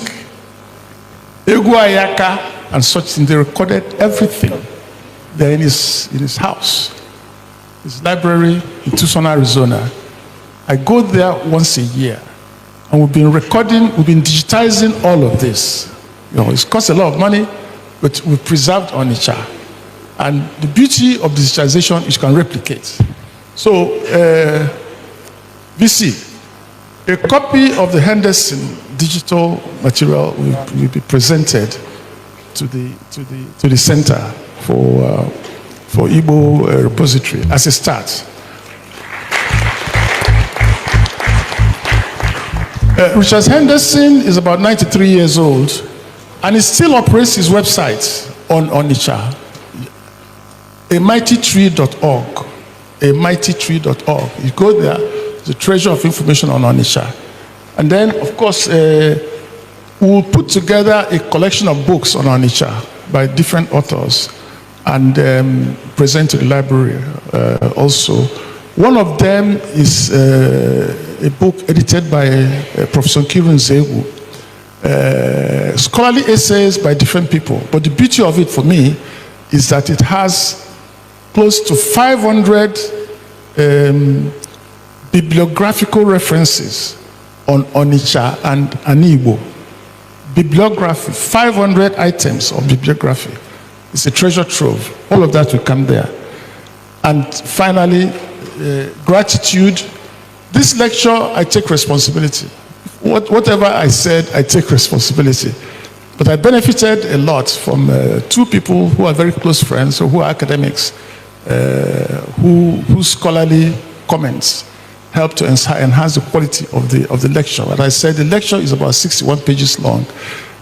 B: Egu Ayaka, and such things. They recorded everything there in his house, his library in Tucson, Arizona. I go there once a year, and we've been digitizing all of this. You know, it's cost a lot of money, but we've preserved Onitsha. And the beauty of digitization is you can replicate. So, VC, a copy of the Henderson digital material will be presented to the Center for Igbo Repository as a start. Richard Henderson is about 93 years old, and he still operates his website on Onitsha, amightytree.org. amightytree.org. You go there, the treasure of information on Onitsha. And then, of course, we'll put together a collection of books on Onitsha by different authors and present to the library also. One of them is a book edited by Professor Kirun Zewu, scholarly essays by different people. But the beauty of it for me is that it has close to 500 bibliographical references on Onitsha and Igbo. Bibliography, 500 items of bibliography. It's a treasure trove. All of that will come there. And finally, gratitude. This lecture, I take responsibility. Whatever I said, I take responsibility. But I benefited a lot from two people who are very close friends, or who are academics, whose scholarly comments help to enhance the quality of the lecture. As I said, the lecture is about 61 pages long.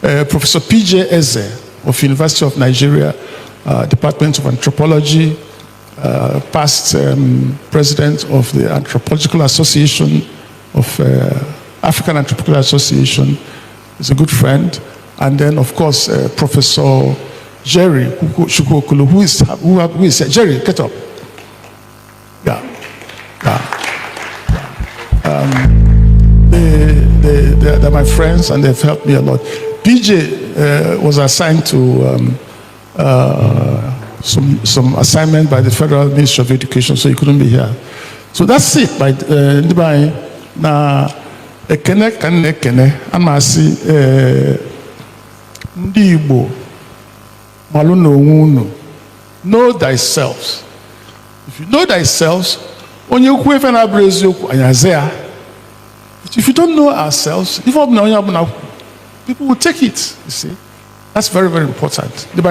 B: Professor P.J. Eze of University of Nigeria, Department of Anthropology, past president of the Anthropological Association of African Anthropological Association, is a good friend. And then, of course, Professor Jerry Chukwokulu, who is Jerry, get up. Yeah. They're my friends, and they've helped me a lot. PJ was assigned to some assignment by the Federal Ministry of Education, so he couldn't be here. So that's it. By na ekene amasi ndi Igbo malu no unu. Know thyself. If you know thyself, onye ukwu efe na abụrụ eziokwu anyazea. If you don't know ourselves, people will take it. You see, that's very, very important. The